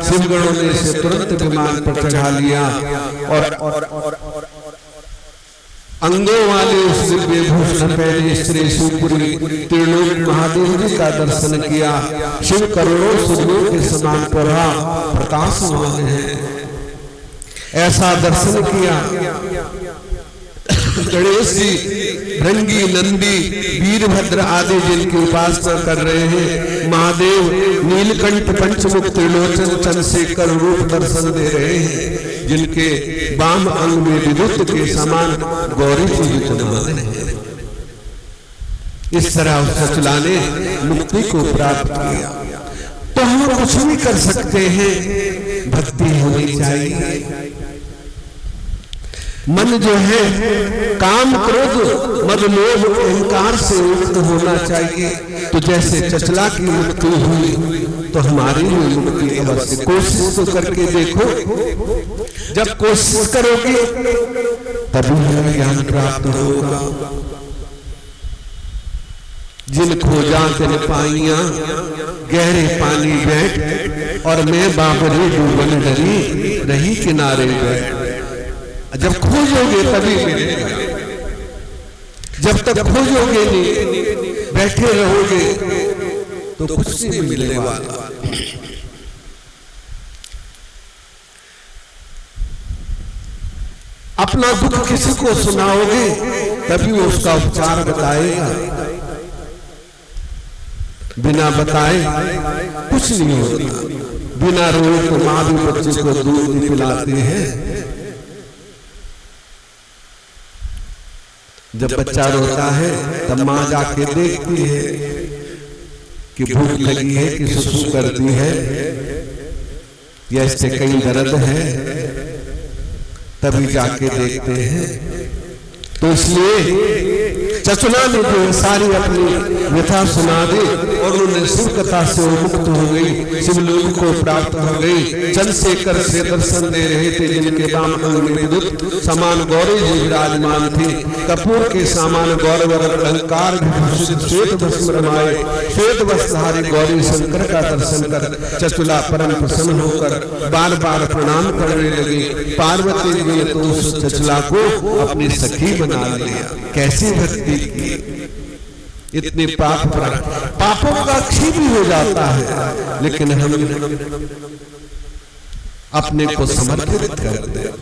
शिव गणों ने इसे तुरंत विमान पर चढ़ा लिया और अंगों वाले उस दिव्य भूषण पहले स्त्री शिवपुरी त्रिलोक महादेव जी का दर्शन किया। शिव करोड़ों सूर्यों के समान प्रकाशमान है, ऐसा दर्शन किया। गणेश जी, भृंगी, नंदी, वीरभद्र आदि जिनकी उपासना कर रहे हैं, महादेव नीलकंठ पंचमुख त्रिलोचन चंद्रशेखर रूप दर्शन दे रहे हैं, जिनके वाम अंग में विद्युत के समान गौरी जी विद्यमान है। इस तरह उस चचुला ने मुक्ति को प्राप्त किया। तो हम कुछ भी कर सकते हैं, भक्ति होनी चाहिए। मन जो है काम क्रोध मद लोभ अहंकार से मुक्त होना चाहिए। तो जैसे चचला की मुक्ति हुई तो हमारी भी मुक्ति अवश्य। कोशिश तो करके देखो, जब कोशिश करोगे तभी हमें ज्ञान प्राप्त होगा। जिन खोजा तिन पाइया गहरे पानी बैठ, और मैं बाबरी डूबन डरी रही किनारे बैठ। जब खोजोगे तभी मिलेगा, जब तक खोजोगे नहीं, बैठे रहोगे तो कुछ नहीं मिलने वाला। अपना दुख किसी को सुनाओगे तभी वो उसका उपचार बताएगा। बिना बताए कुछ नहीं होता। बिना रोए तो माँ भी बच्चे को दूध नहीं पिलाती है। जब बच्चा रोता है तब माँ जाके देखती है कि भूख लगी है कि सुसु करती है या इससे कहीं दर्द है, तभी जाके देखते हैं। तो इसलिए चचुला ने जो सारी अपनी व्यथा सुना दी और उन्होंने शिव कथा से मुक्त हो गई, शिवलोक को प्राप्त हो गई। चंद्रशेखर से दर्शन दे रहे थे, जिनके वाम अंग में विद्युत समान गौरी जी विराजमान थी। कपूर के समान गौरव अलंकार विभूषित श्वेत भस्म रमाए श्वेत वस्त्रधारी गौरी शंकर का दर्शन कर चचुला परम प्रसन्न होकर बार बार प्रणाम करने लगे। पार्वती जी ने तो उस चचुला को अपनी सखी बना लिया। कैसी भक्ति की! इतने पापों का क्षय भी हो जाता है, लेकिन हम अपने को समर्पित करते हैं।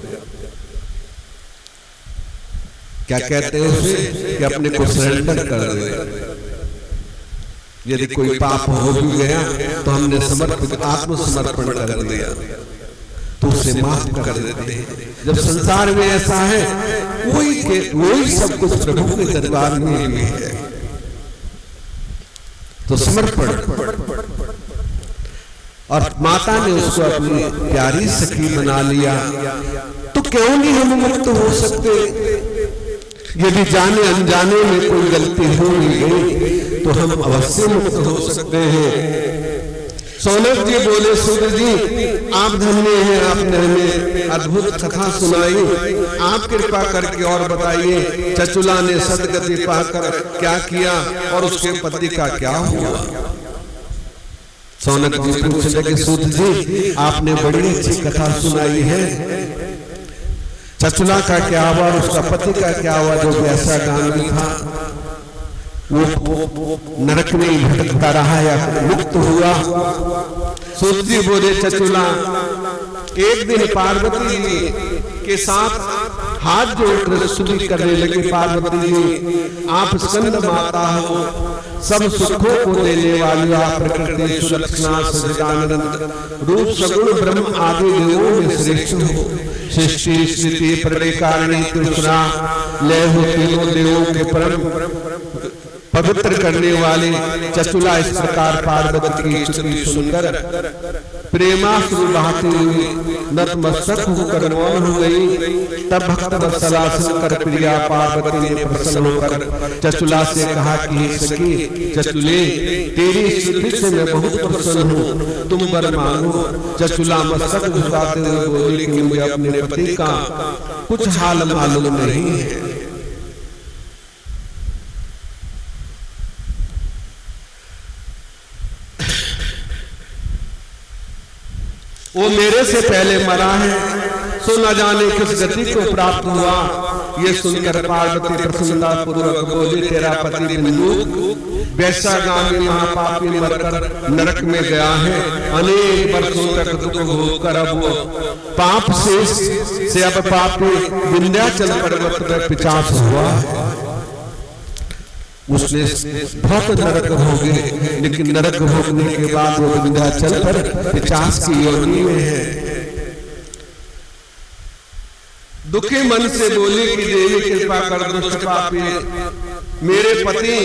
क्या कहते हैं उसे कि अपने को सरेंडर कर दे। यदि कोई पाप हो भी गया तो हमने समर्पित आत्मसमर्पण कर दिया तो उसे माफ कर देते हैं। जब संसार में ऐसा है, कोई सब कुछ प्रभु के दरबार में भी है, तो समर्पण। और माता ने उसको अपनी प्यारी सखी बना लिया, तो क्यों नहीं हम मुक्त हो सकते? यदि जाने अनजाने में कोई गलती हो गई तो हम अवश्य मुक्त हो सकते हैं। सौनक जी बोले, सूर्य जी आप धन्य हैं, आपने हमें अद्भुत कथा सुनाई। आप कृपा करके और बताइए, चचुला ने सदगति पाकर क्या किया और उसके पति का क्या हुआ? सौनक जी पूछने लगे, सूत जी आपने बड़ी अच्छी कथा सुनाई है। चचुला का क्या हुआ और उसका पति का क्या हुआ जो वैसा गांधी था? वो नरक में भटकता रहा या मुक्त हुआ? सूत जी बोले, चचुला एक दिन पार्वती जी के साथ हाथ जोड़कर स्तुति करने लगे। पार्वती जी आप स्कंद माता हो, सब सुखों को देने वाली, आप प्रकृति सुलक्षणा सच्चिदानंद रूप सगुण ब्रह्म आदि देवों में श्रेष्ठ हो। सृष्टि स्थिति प्रलय कारिणी तृष्णा लय हो तीनों देवों के पवित्र करने वाले चचुला इस प्रकार पार्वती की स्तुति सुनकर प्रेमाश्रु बहाते हुए नतमस्तक होकर मौन हो गई। तब भक्त वत्सला सुनकर प्रिया पार्वती ने प्रसन्न होकर चचुला से कहा कि हे सखी चचुले, तेरी स्तुति से मैं बहुत प्रसन्न हूँ, तुम वर मांगो। चचुला मस्तक झुकाते हुए बोली कि मुझे अपने पति का कुछ हाल मालूम नहीं है। वो मेरे से पहले मरा है, सो न जाने किस गति को प्राप्त हुआ। ये सुनकर पार्वती प्रसन्नता पूर्वक बोली, तेरा पति बिंदु वैश्यागामी महापापी मरकर नरक में गया है। अनेक वर्षों तक दुख भोग कर अब वो पाप से अब पापी विंध्याचल पर्वत पर पिशाच हुआ है। उसने बहुत नरक भोगे, लेकिन नरक भोगने के बाद वो विंध्याचल पर पिशाच की योनि में है। दुखी मन से बोली कि देवी कृपा कर, दुष्ट पापी मेरे पति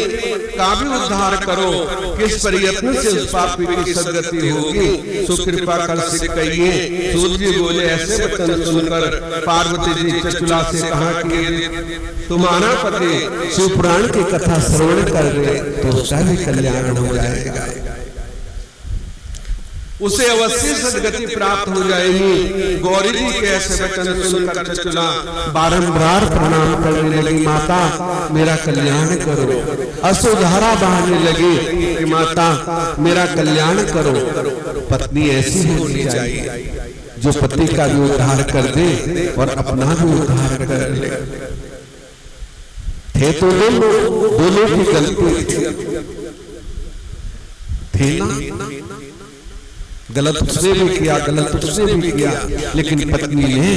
का भी उद्धार करो। किस प्रयत्न से उस पापी की सदगति होगी, सो कृपा कर कहिए। सूर्य जी बोले, ऐसे वचन सुनकर पार्वती जी चचुला से कहा कि तुम्हारा पति शिवपुराण की कथा श्रवण कर ले तो उसका भी कल्याण हो जाएगा, उसे अवश्य सदगति प्राप्त हो जाएगी। गौरी जी के ऐसे वचन सुनकर चचुला बारंबार प्रणाम करने लगी, माता मेरा कल्याण करो। अश्रुधारा बहाने लगी कि माता मेरा कल्याण करो। पत्नी ऐसी होनी चाहिए जो पति का भी उद्धार कर दे और अपना भी उद्धार कर ले। थे तो दोनों की गलती थी ना, गलत उसने भी किया, गलत उसने भी किया, लेकिन पत्नी ने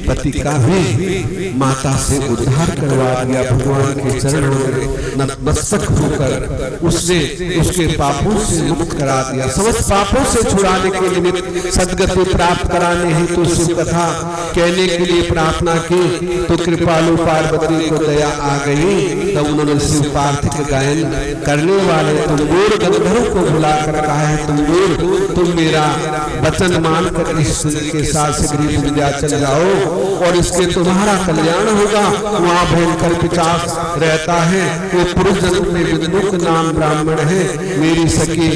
पति का भी माता से उद्धार करवा दिया। भगवान के चरणों में नतमस्तक होकर उसने उसके पापों से मुक्त करा दिया। समस्त पापों से छुड़ाने के निमित्त सदगति प्राप्त कराने हेतु शिव कथा कहने के लिए प्रार्थना की तो कृपालु पार्वती को दया आ गई। तब उन्होंने शिव पार्थिव गायन करने वाले तुम्बोर गंधर्व को बुलाकर कहा है, तुम्बोर तुम मेरा वचन मानकर इस के साथ शीघ्र विंध्याचल जाओ और इसके तुम्हारा कल्याण होगा। वहाँ भयंकर पिशाच रहता है, वो पुरुष जन्म में विद्मुख नाम ब्राह्मण है। मेरी सखी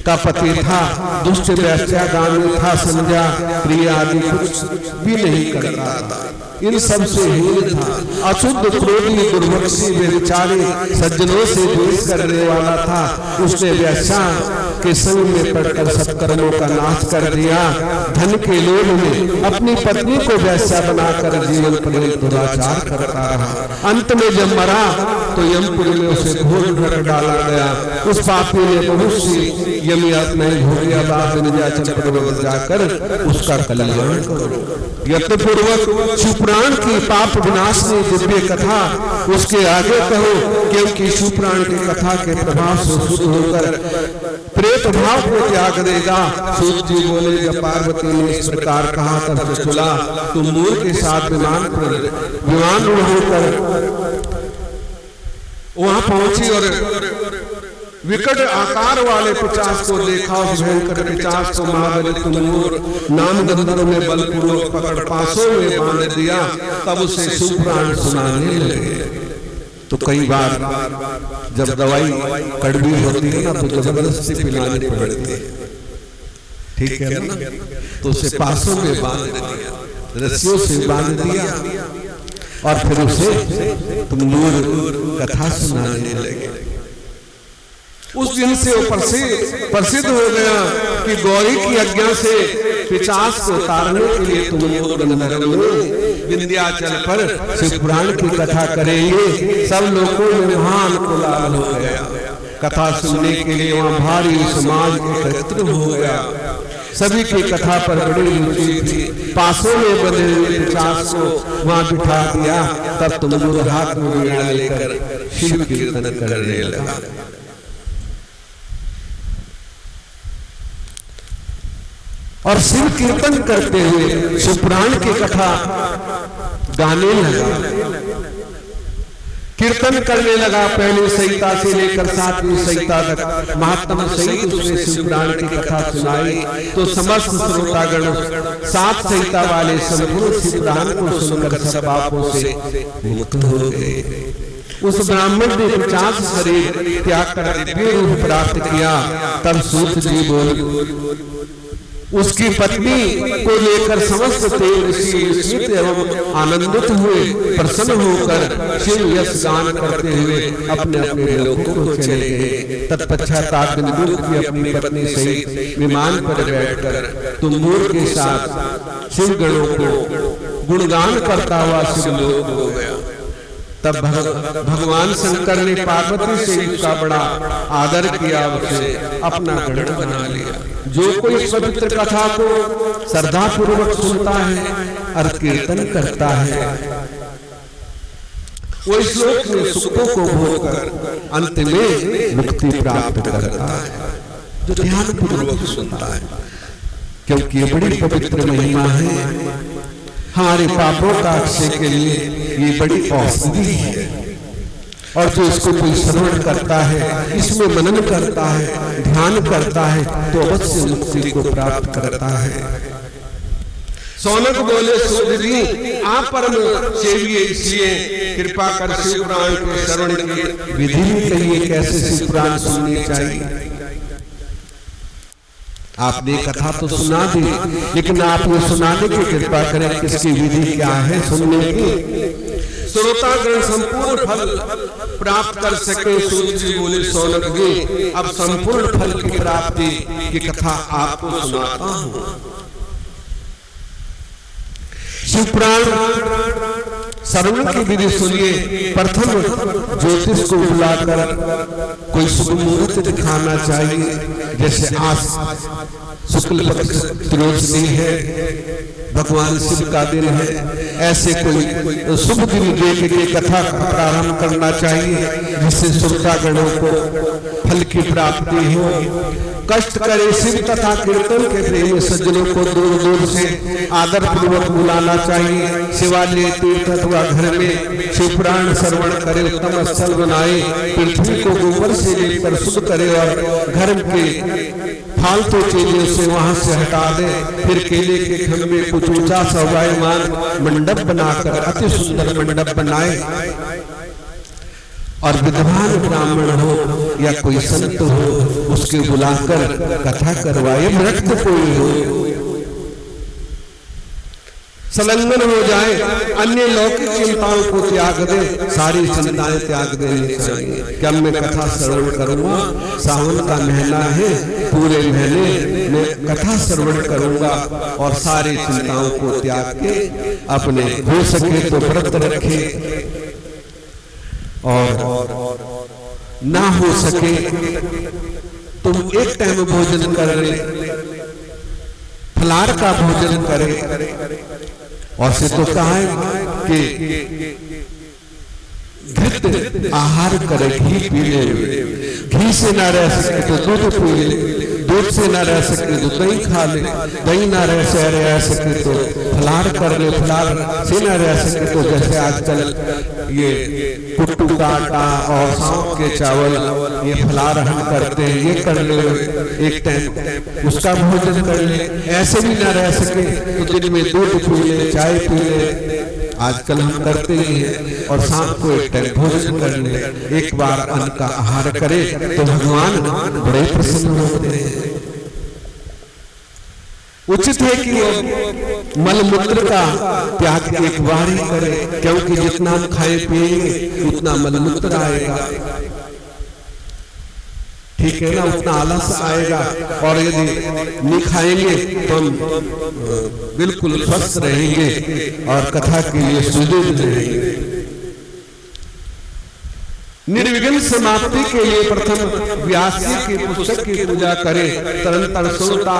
का पति था, दुष्ट वैश्यागामी था, समझा प्रिय आदि कुछ भी नहीं करता था, इन सब से हीन था, अशुद्ध क्रोधी दुर्भक्षी बेचारे सज्जनों से द्वेष करने वाला था। उसने वैश्या के संग में पड़कर सत्कर्मों का नाश कर दिया। धन के लोभ में अपनी पत्नी को वैश्या बनाकर जीवन पर्यंत दुराचार करता रहा। अंत में जब मरा तो यमपुर में उसे घोर कर डाला गया। उस पापी ने बहुत सी यमी आत्माएं भोगी। अब आप विंध्याचल पर्वत जाकर उसका कल्याण करो। यत्नपूर्वक शिवपुराण की पाप विनाशनी दिव्य कथा उसके आगे कहो, क्योंकि शिवपुराण की कथा के प्रभाव से शुद्ध होकर प्रेत भाव को त्याग देगा। सूर्य जी बोले, जब पार्वती ने इस प्रकार कहा तब चचुला तुम मूल के साथ विमान होकर वहां पहुंची और विकट आकार वाले पिशाच को देखा। उस भयंकर पिशाच को महाबली तुमूर नाम गंधर्व ने बलपूर्वक पकड़ पासों में बांध दिया। तब उसे शिवपुराण सुनाने लगे। तो कई बार जब दवाई कड़वी होती है ना तो जबरदस्ती पिलानी पड़ती है, ठीक है ना, तो उसे पासों में बांध दिया, रस्सियों से बांध दिया और फिर उसे तुमूर कथा सुनाने लगे। उस दिन से वो प्रसिद्ध हो गया कि गौरी की आज्ञा से पिशाच को तारने के लिए तुमूर गंधर्व विंध्याचल पर शिवपुराण की कथा करेंगे। सब लोगों में महान कोलाहल हो गया। कथा सुनने के लिए वहाँ भारी समाज एकत्रित हो गया। सभी की कथा पर बड़ी रुचि थी। पासों में बंधे हुए पिशाच को वहाँ बिठा दिया। तब तुमूर हाथ में वीणा लेकर शिव कीर्तन करने लगा। और शिव कीर्तन करते हुए शिवपुराण की कथा गाने लगा। कीर्तन करने लगा। पहले संहिता से लेकर 7वीं संहिता तक महात्मा सहित उसने शिवपुराण की कथा सुनाई। तो समस्त श्रोतागण 7 संहिता वाले संपूर्ण शिवपुराण को सुनकर सब पापों से मुक्त हो गए। उस ब्राह्मण ने 50 शरीर त्याग कर दिव्य रूप प्राप्त किया। तब सूत जी बोल उसकी पत्नी को लेकर समस्त देव ऋषि विस्मित एवं आनंदित हुए। प्रसन्न होकर शिव यश गान करते हुए अपने अपने लोकों को चले गए। तत्पश्चात इंद्र की अपनी पत्नी सहित विमान पर बैठकर तुमूर के साथ शिव गणों को गुणगान करता हुआ शिवलोक हो गया। तब भगवान शंकर ने पार्वती से उसका बड़ा आदर किया, उसे अपना गण बना लिया। जो कोई इस पवित्र कथा को श्रद्धा पूर्वक सुनता है और कीर्तन करता है, वो इस लोक में सुखों को भोग कर अंत में मुक्ति प्राप्त करता है। जो ध्यान पूर्वक सुनता है, क्योंकि ये बड़ी पवित्र महिमा है। हमारे पापों का अक्षय के लिए ये बड़ी औषधि है। और जो इसको कोई श्रवण करता है, इसमें मनन करता है, ध्यान करता है, तो अवश्य मुक्ति को प्राप्त करता है। सौनक बोले सूत जी आप परम सेविये, इसलिए कृपा कर शिवपुराण के श्रवण की विधि में कहिए कैसे शिवपुराण सुननी चाहिए। आपने कथा तो सुना दी, लेकिन आप ये सुनाने की कृपा करें किसकी विधि क्या है सुनने की। श्रोतागण संपूर्ण फल प्राप्त कर सके। सूत जी बोले सौनक जी अब संपूर्ण फल की प्राप्ति की कथा आपको सुनाता हूं। शिवपुराण श्रवण की विधि सुनिए। प्रथम ज्योतिष को बुलाकर कोई शुभ मुहूर्त दिखाना चाहिए। जैसे आज शुक्ल पक्ष त्रयोदशी है, भगवान शिव का दिन है, ऐसे कोई शुभ दिन देख के कथा का प्रारंभ करना चाहिए, जिससे श्रोतागणों को फल की प्राप्ति हो। कष्ट करे शिव तथा कीर्तन के प्रेमी सज्जनों को दूर दूर से आदर पूर्वक बुलाना चाहिए। शिवालय तीर्थ अथवा घर में शिवपुराण श्रवण करे, उत्तम स्थल बनाए, पृथ्वी को गोबर से लेकर शुद्ध करे और घर के फालतू चीजों से वहां से हटा दे। फिर केले के खंभे कुछ ऊंचा शोभायमान मंडप बनाकर अति सुंदर मंडप बनाए और विद्वान ब्राह्मण हो या कोई संत हो उसके बुलाकर कथा करवाए। मृत कोई हो संलग्न हो जाए, अन्य लौकिक चिंताओं को त्याग दे, सारी चिंताएं त्याग देनी चाहिए। क्या मैं कथा श्रवण करूंगा, सावन का महीना है, पूरे महीने में कथा श्रवण करूंगा और सारी चिंताओं को त्याग के अपने हो सके तो व्रत रखे और ना हो सके तुम एक टाइम भोजन कर ले, फलाहार का भोजन करे। और से तो कहा है कि घृत आहार करे, घी पी ले, घी से ना रह सके तो दूध पी ले, दूध से ना रह सके तो दही खा ले, दही ना रह सके तो फलाहार कर ले, फलाहार से ना रह सके तो जैसे आजकल ये कुट्टू का आटा और सौंफ के चावल ये फलाहार हम करते हैं, ये कर ले, एक टाइम उसका भोजन कर ले। ऐसे भी ना रह सके तो दिन में दूध पी ले, चाय पी ले, आजकल हम करते ही हैं, और शाम को एक टाइम भोजन कर ले, एक बार अन्न का आहार करे तो भगवान बड़े प्रसन्न होते हैं। उचित है कि वो मल मूत्र का त्याग एक बार ही करे, क्योंकि जितना हम खाए पिएंगे उतना मल मूत्र आएगा, ठीक है ना, उतना आलस आएगा। और यदि नहीं खाएंगे तो हम बिल्कुल स्वस्थ रहेंगे और कथा के लिए सुदृढ़ रहेंगे। निर्विघ्न समाप्ति के लिए प्रथम व्यास जी की पुस्तक की पूजा करें, तदनंतर श्रोता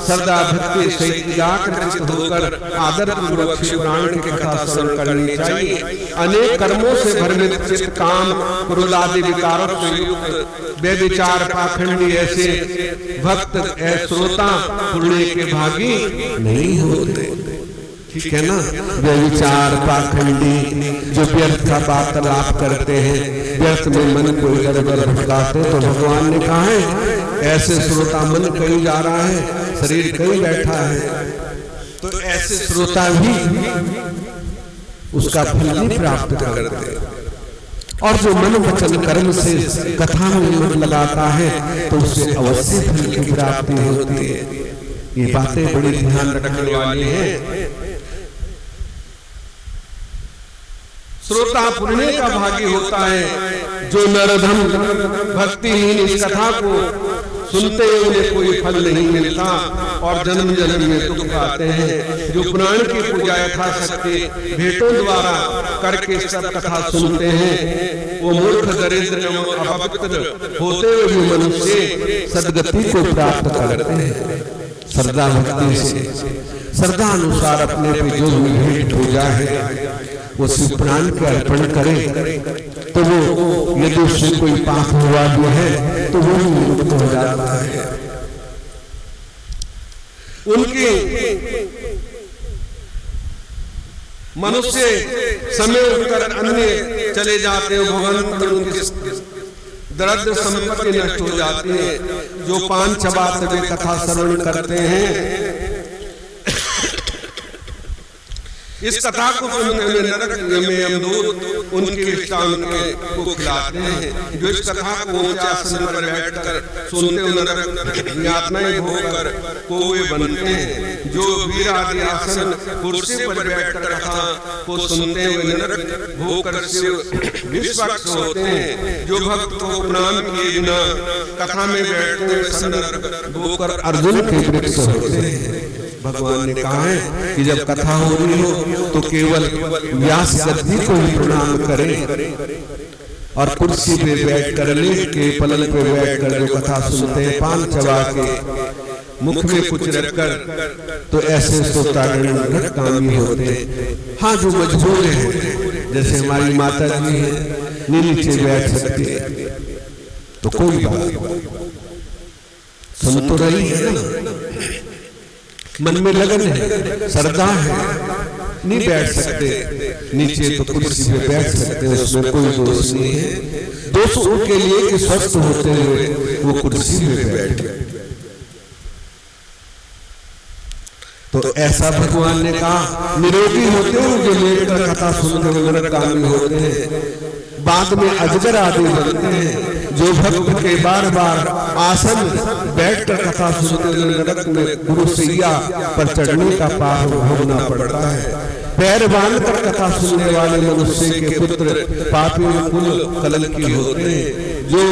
श्रद्धा भक्ति सहित जागृत होकर आदर पूर्वक शिवपुराण की कथा श्रवण करनी चाहिए। अनेक कर्मों से भ्रमित चित्त, काम क्रोध आदि विकारों से युक्त बेविचार पाखंडी ऐसे भक्त श्रोता पुण्य के भागी नहीं होते। ठीक है ना। व्यभिचार, पाखंडी जो व्यर्थ का वार्तालाप करते हैं, व्यर्थ में मन को इधर उधर भटकाते, तो भगवान ने कहा है ऐसे श्रोता, मन कहीं जा रहा है, शरीर कहीं बैठा है, तो ऐसे श्रोता भी उसका फल नहीं प्राप्त करते। और जो मन वचन कर्म से कथा में मन लगाता है तो उसे अवश्य फल की प्राप्ति होती है। ये बातें बड़ी ध्यान रखने वाली हैं। श्रोता पुण्य का भागी होता है। जो नरधम भक्तिहीन इस कथा को सुनते हैं उन्हें कोई फल नहीं मिलता और जन्म जन्म में दुख पाते हैं। जो पुराण की पूजा यथाशक्ति भेंटों द्वारा करके सब कथा सुनते हैं, वो मूर्ख, दरिद्र एवं अपवित्र होते हुए भी मनुष्य सदगति को प्राप्त करते हैं। श्रद्धा भक्ति से, श्रद्धा अनुसार अपने पे जो भी भेंट पूजा है वो शिव पुराण के अर्पण करे तो वो, यदि उससे कोई पाप हुआ भी है तो वो भी मुक्त हो जाता है। उनके मनुष्य समय उठकर अन्य चले जाते हैं, भगवान उनकी दरिद्र संपत्ति नष्ट हो जाती है। जो पान चबाते हुए कथा श्रवण करते हैं, इस कथा को सुनने में नरक में यमदूत उनके इष्टांग को खिलाते हैं। जो इस कथा को ऊंचे आसन पर बैठकर सुनते हुए नरक यातनाएं भोगकर कोए बनते हैं। जो वीर आदि आसन कुर्सी पर बैठकर कथा को सुनते हुए नरक भोगकर शिव विश्वक्त होते हैं। जो भक्त को प्रणाम किए बिना कथा में बैठते हुए नरक भोगकर अर्जुन के वृक्ष होते हैं। भगवान ने कहा है कि जब कथा हो रही हो तो केवल व्यास गद्दी को ही प्रणाम करें और कुर्सी पे बैठ कर, लेट के पलंग पे बैठ कर जो कथा सुनते हैं, पान चबा के मुख में कुछ रखकर, तो ऐसे श्रोतागण कामी होते हैं। हाँ, जो मजबूर है, जैसे हमारी माता जी है, नीचे बैठ सकती है तो कोई बात, सुन तो रही है ना, मन में लगन है, श्रद्धा है, नहीं बैठ सकते नीचे तो कुर्सी पे बैठ सकते हैं, उसमें कोई दोष नहीं है। दोष उनके लिए कि स्वस्थ होते हुए वो कुर्सी पे बैठे। तो ऐसा भगवान ने कहा, निरोगी होते हैं जो लेकर कथा सुनते हुए नरकगामी होते हैं, बाद में अजगर आदि बनते हैं। जो भक्त के बार बार आसन बैठकर कथा सुनते हुए नरक में गुरु सैया पर चढ़ने का पाप भोगना पड़ता है। पैर बांधकर कथा सुनने वाले मनुष्य के पुत्र पापी कुल कलंकी होते हैं। जो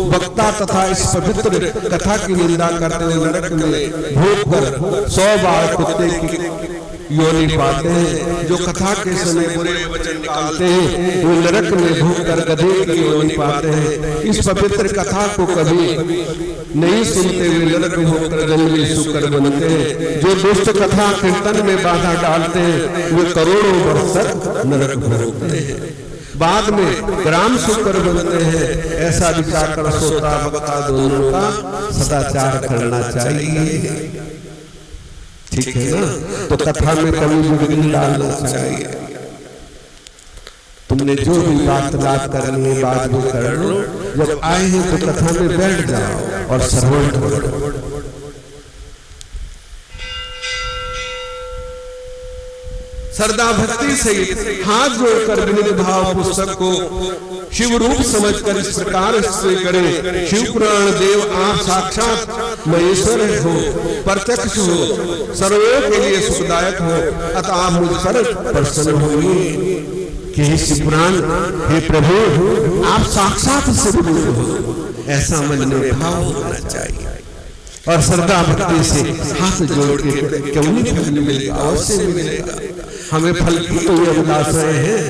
वक्ता तथा इस पवित्र कथा की निंदा करते हुए नरक में भोग कर 100 बार कुत्ते की योनि पाते हैं। जो कथा के समय बुरे वचन निकालते हैं वो नरक में भोग कर गधे की योनि पाते हैं। इस पवित्र कथा को कभी नहीं सुनते हुए नरक में होकर जंगली शुकर बनते हैं। जो दुष्ट कथा कीर्तन में बाधा डालते हैं वे करोड़ों वर्ष तक नरक भोगते हैं, बाद में ग्राम शुकर बनते हैं। ऐसा विचार कर श्रोता भक्ता दोनों का सदाचार करना चाहिए। ठीक है ना। तो कथा में कभी भी डालना चाहिए। तुमने जो भी वार्तालाप करनी है बात भी कर लो, जब आए हैं तो कथा में बैठ जाओ और श्रवण करो। श्रद्धा भक्ति से हाथ जोड़कर विनित भाव पुस्तक को शिव रूप समझकर इस प्रकार से करें। शिव पुराण देव आप साक्षात महेश्वर हो, प्रत्यक्ष हो, सर्वों के लिए सुखदायक हो, अतः आप मुझ पर प्रसन्न होइए कि हे शिव पुराण, हे प्रभु आप साक्षात शिव रूप हो, ऐसा मन में भाव होना चाहिए। और श्रद्धा भक्ति से हाथ जोड़ के क्यों नहीं फल मिलेगा, अवश्य मिलेगा। हमें फल की तो ये अभिलाषाएं हैं,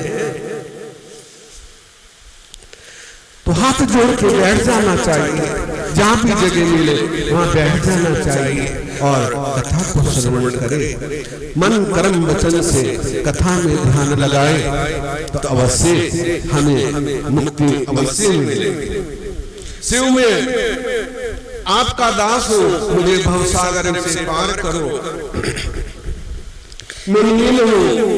तो हाथ जोड़ के बैठ जाना चाहिए। जहां भी जगह मिले वहां बैठ जाना चाहिए और कथा को श्रवण करें। मन कर्म वचन से कथा में ध्यान लगाए तो अवश्य हमें मुक्ति अवश्य मिलेगी। शिव में आपका दास हो, मुझे भवसागर से पार करो। मैं नील हूँ,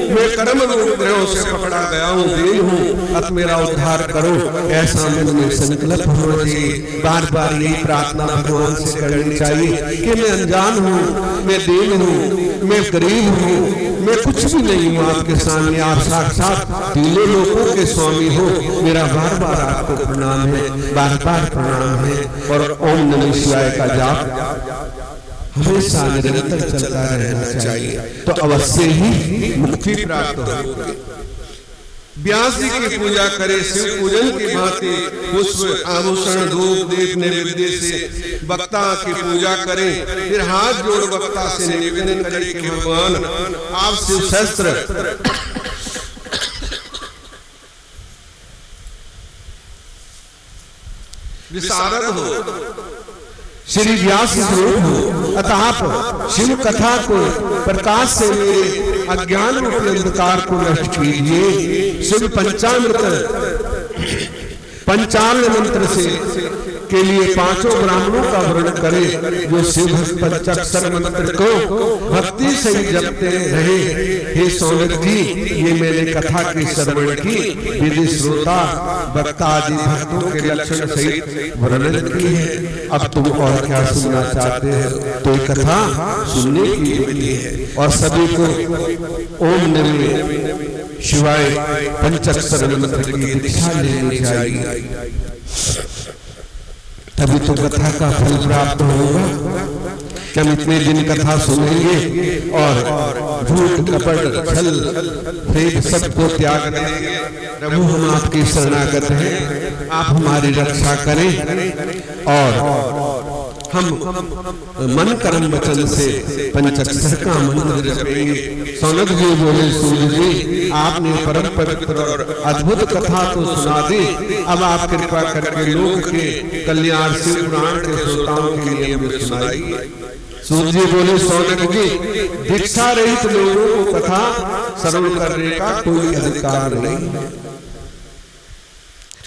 मैं कर्म रूप ग्रहों से पकड़ा गया हूँ, दीन हूँ, अब मेरा उद्धार करो, ऐसा मन में संकल्प होना चाहिए। बार बार यही प्रार्थना भगवान से करनी चाहिए कि मैं अनजान हूँ, मैं दीन हूँ, मैं गरीब हूँ, मैं कुछ भी नहीं हूँ आपके सामने, आप साक्षात तीनों लोकों के स्वामी हो, मेरा बार बार आपको प्रणाम है, बार बार प्रणाम है। और ओम नमः शिवाय का जाप हमेशा निरंतर चलता रहना चाहिए, तो अवश्य ही मुक्ति प्राप्त होगी। व्यास जी की पूजा करे शिव पूजन की भांति, पुष्प आभूषण धूप दीप नैवेद्य से वक्ता की पूजा करें, फिर हाथ जोड़ वक्ता से निवेदन करें कि भगवान आप शिव शस्त्र विशारद हो, श्री व्यास स्वरूप हो, अतः आप शिव कथा को प्रकाश से मेरे अज्ञान रूपी अंधकार को नष्ट कीजिए। शिव पंचांग मंत्र से के लिए पांचों ब्राह्मणों का वर्णन करे, जो शिव पंचाक्षर मंत्र को भक्ति से जपते रहे। हे सौनक जी, ये मैंने कथा की श्रवण की, विधि श्रोता वक्ता आदि भक्तों के लक्षण सहित वर्णन की है। अब तुम और क्या सुनना चाहते हैं? तो ये कथा सुनने की विधि है और सभी को ओम नमः शिवाय पंचाक्षर मंत्र की दीक्षा लेनी चाहिए, तभी तो कथा का फल प्राप्त होगा। हम इतने दिन कथा सुनेंगे और झूठ कपट छल फेद सबको त्याग देंगे। प्रभु हम आपकी शरणागत हैं, आप हमारी रक्षा करें और हम मन कर्म वचन से पंचाक्षर का मंत्र जपेंगे। सौनक जी बोले, सूर्य जी आपने परम पवित्र और अद्भुत कथा तो सुना दी, अब आप कृपा करके लोक के कल्याण शिव पुराण के श्रोताओं के लिए हमें सुनाइए। सूर्य जी बोले, सौनक जी दीक्षा रहित लोगों को कथा श्रवण करने का कोई अधिकार नहीं,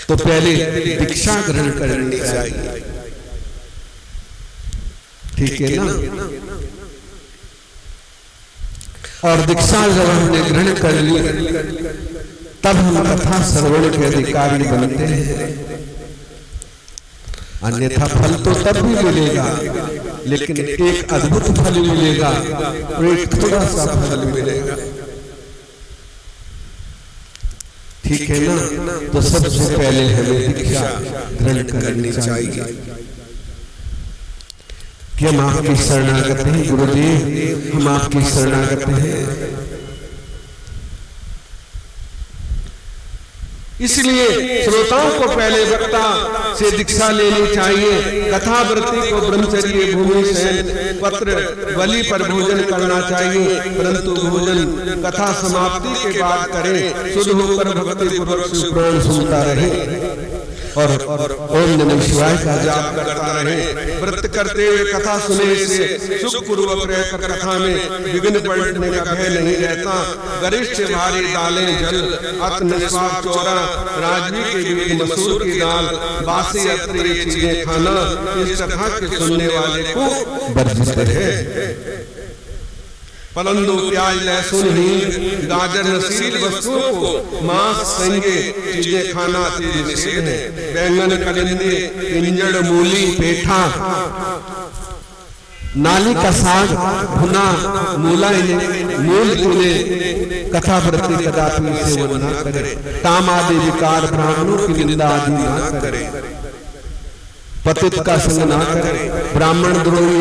तो पहले दीक्षा ग्रहण करनी चाहिए, ठीक है ना। और दीक्षा जब हमने ग्रहण कर ली, तब हम कथा श्रवण के अधिकारी बनते हैं। अन्यथा फल तो तब भी मिलेगा, लेकिन एक अद्भुत फल मिलेगा और एक थोड़ा सा फल मिलेगा, ठीक है ना। तो सबसे पहले हमें दीक्षा ग्रहण करनी चाहिए कि हम आपकी शरणागत हैं गुरुदेव, हम आपकी शरणागत हैं। इसलिए श्रोताओं को पहले वक्ता से दीक्षा लेनी चाहिए। कथावृत्ति को ब्रह्मचर्य भूमि शयन पत्र बलि पर भोजन करना चाहिए, परंतु भोजन कथा समाप्ति के बाद करें। शुद्ध होकर भक्ति पूर्वक शिव पुराण सुनता रहे और ओम नमः शिवाय का जाप करता रहे। व्रत करते हुए कथा सुने से सुख पूर्वक रहकर कथा में विघ्न पड़ने का भय नहीं रहता। गरिष्ठ भारी दालें जल अत निष्पाप चौरा राजवी के बीच मसूर की दाल बासी अत्री चीजें खाना इस कथा के सुनने वाले को वर्जित है। परंतु प्याज लहसुन हींग गाजर नशील वस्तुओं को मांस संगे चीजें खाना अति निषेध है। बैंगन कलिंदे इंजड़ मूली पेठा नाली का साग भुना मूला मूल इन्हें कथावृत्ति कदापि सेवन न करे। काम आदि विकार ब्राह्मणों की निंदा आदि न करे, पतित का संग ना करे, ब्राह्मण द्रोही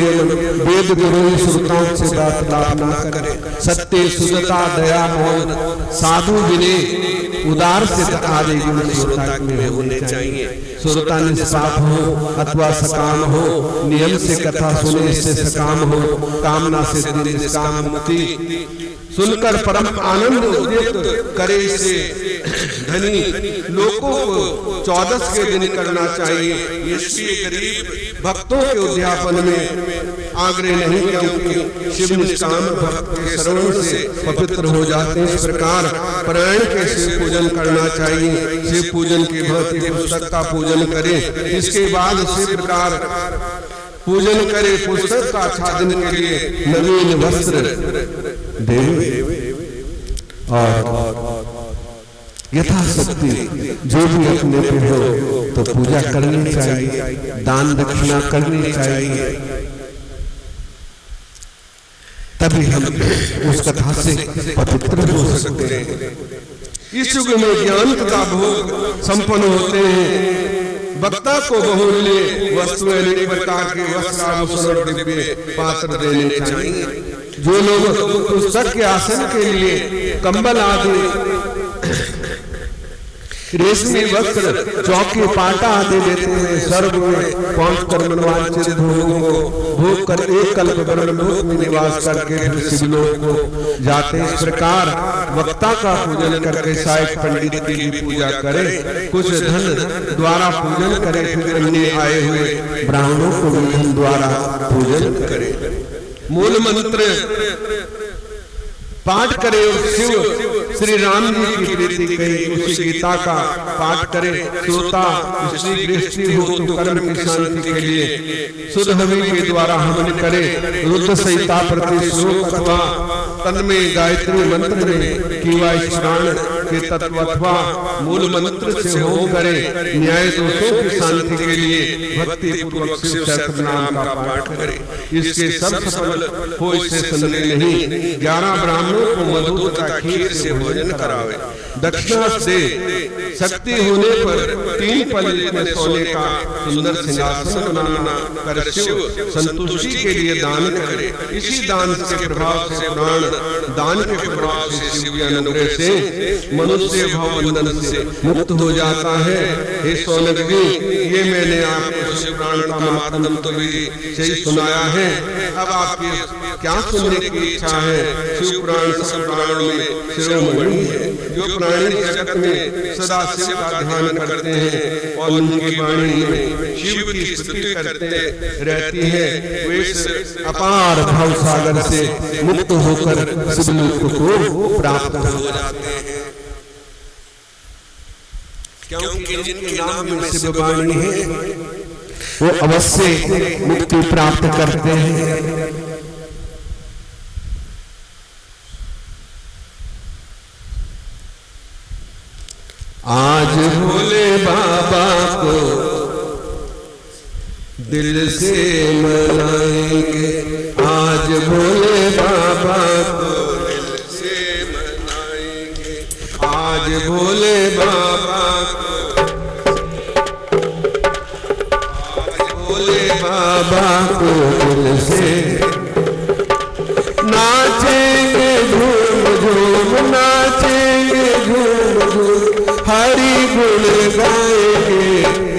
वेद द्रोही श्रोताओं से वार्तालाप ना करे। सत्य शुद्धता दया मौन साधु विनय उदार से आदि गुण श्रोता में होने चाहिए। श्रोता निष्पाप हो अथवा सकाम हो, नियम से कथा सुने से सकाम हो, कामना से निष्काम मुक्ति सुनकर परम आनंद उद्यत करे से धनी लोगों को 14 के दिन करना चाहिए। इसलिए गरीब भक्तों के उद्यापन में आग्रह नहीं, क्योंकि शिव निष्काम भक्त के श्रवण से पवित्र हो जाते हैं। इस प्रकार परायण के शिव पूजन करना चाहिए। शिव पूजन की भांति पुस्तक का पूजन करें, इसके बाद शिव प्रकार पूजन करे। पुस्तक का आच्छादन के लिए नवीन वस्त्र देवे और यथाशक्ति जो भी अपने पे हो तो पूजा करनी चाहिए, दान दक्षिणा करनी चाहिए, तभी हम उस कथा से पवित्र हो सकते हैं। इस युग में ज्ञान तथा भोग संपन्न होते हैं। वक्ता को बहुमूल्य वस्तुएं अनेक प्रकार के वस्त्र आभूषण और दिव्य पात्र देने चाहिए। जो लोग पुस्तक के आसन के लिए कंबल आदि रेशमी वस्त्र चौकी पाटा आदि देते हैं, स्वर्ग में पहुंचकर मनवांछित भोगों को भोग कर एक कल्प ब्रह्मलोक में निवास करके फिर शिवलोक को जाते। इस प्रकार वक्ता का पूजन करके सहायक पंडित की भी पूजा करे, कुछ धन द्वारा पूजन करे, फिर अन्य आए हुए ब्राह्मणों को भी धन द्वारा पूजन करे। मूल मंत्र पाठ करे और शिव श्री राम जी की प्रीति कही उसी गीता का पाठ करे। श्रोता स्त्री गृहस्थी हो तो कर्म की शांति के लिए शुद्ध हवि के द्वारा हवन करे। रुद्र संहिता प्रति श्लोक अथवा तन्मय गायत्री मंत्र में कीवा स्मरण के तत्व अथवा मूल मंत्र से होम करे। न्याय दोषों की शांति के लिए भक्ति पूर्वक शिव सहस्रनाम का पाठ करे। इसके सब सफल हो इससे संदेह नहीं। 11 ब्राह्मणों को मधु तथा खीर से भोजन करावे। दक्षिणा दे शक्ति होने पर 3 पल में सोने का सुंदर सिंहासन बनाना कर शिव संतुष्टि के लिए दान करे। इसी दान के प्रभाव से प्राण दान के प्रभाव से शिव के अनुग्रह से मनुष्य भाव बंधन से मुक्त हो जाता है। हे सोनक जी, ये मैंने आपको शिव प्राण का महात्म तो भी सही सुनाया है। अब आपकी क्या सुनने की इच्छा है? शिव प्राण सब प्राणों में शिरोमणि है। जो प्राणी जगत में सदा शिव का ध्यान करते हैं और उनकी वाणी में शिव की स्तुति करते रहती है, वे इस अपार भाव सागर से मुक्त होकर शिवलोक को प्राप्त हो जाते हैं। क्योंकि जिनके नाम में शिव वाणी है वो अवश्य मुक्ति प्राप्त करते हैं। आज भोले बाबा को दिल से मनाएंगे, आज भोले बाबा को दिल से मनाएंगे, आज भोले बाबा को, आज भोले बाबा को दिल से नाचेंगे, झूम झूम नाचेंगे, झूम झूम हरि गुण गाएंगे।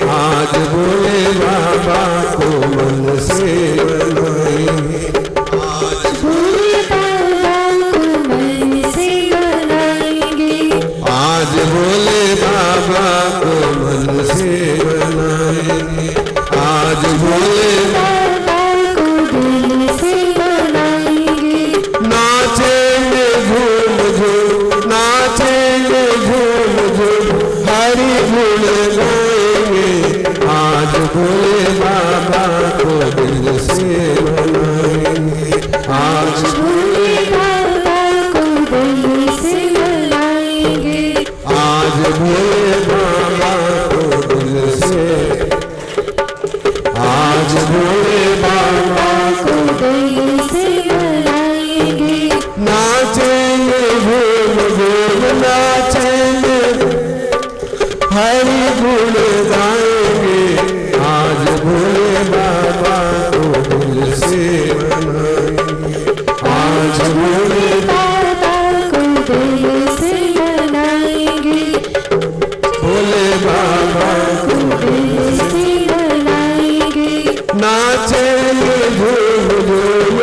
आज भोले बाबा को मन से मनाएंगे, आज भोले बाबा को मन से मनाएंगे, आज भोले बाबा को मन से मनाएंगे, आज भोले बाबा को दिल से मनाएंगे। नाचेंगे झूम झूम नाचेंगे, झूम झूम हरि गुण गाएंगे। आज भोले बाबा को दिल से मनाएंगे, आज भोले बाबा को दिल से मनाएंगे, आज भोले बाबा को दिल से, आज भोले बाबा को दिल से मनाएंगे। नाचेंगे झूम झूम नाचेंगे, हरि गुण गाएंगे। आज भोले बाबा को दिल से मनाएंगे, आज भोले बाबा को दिल से मनाएंगे, भोले बाबा को दिल से मनाएंगे। नाचेंगे झूम झूम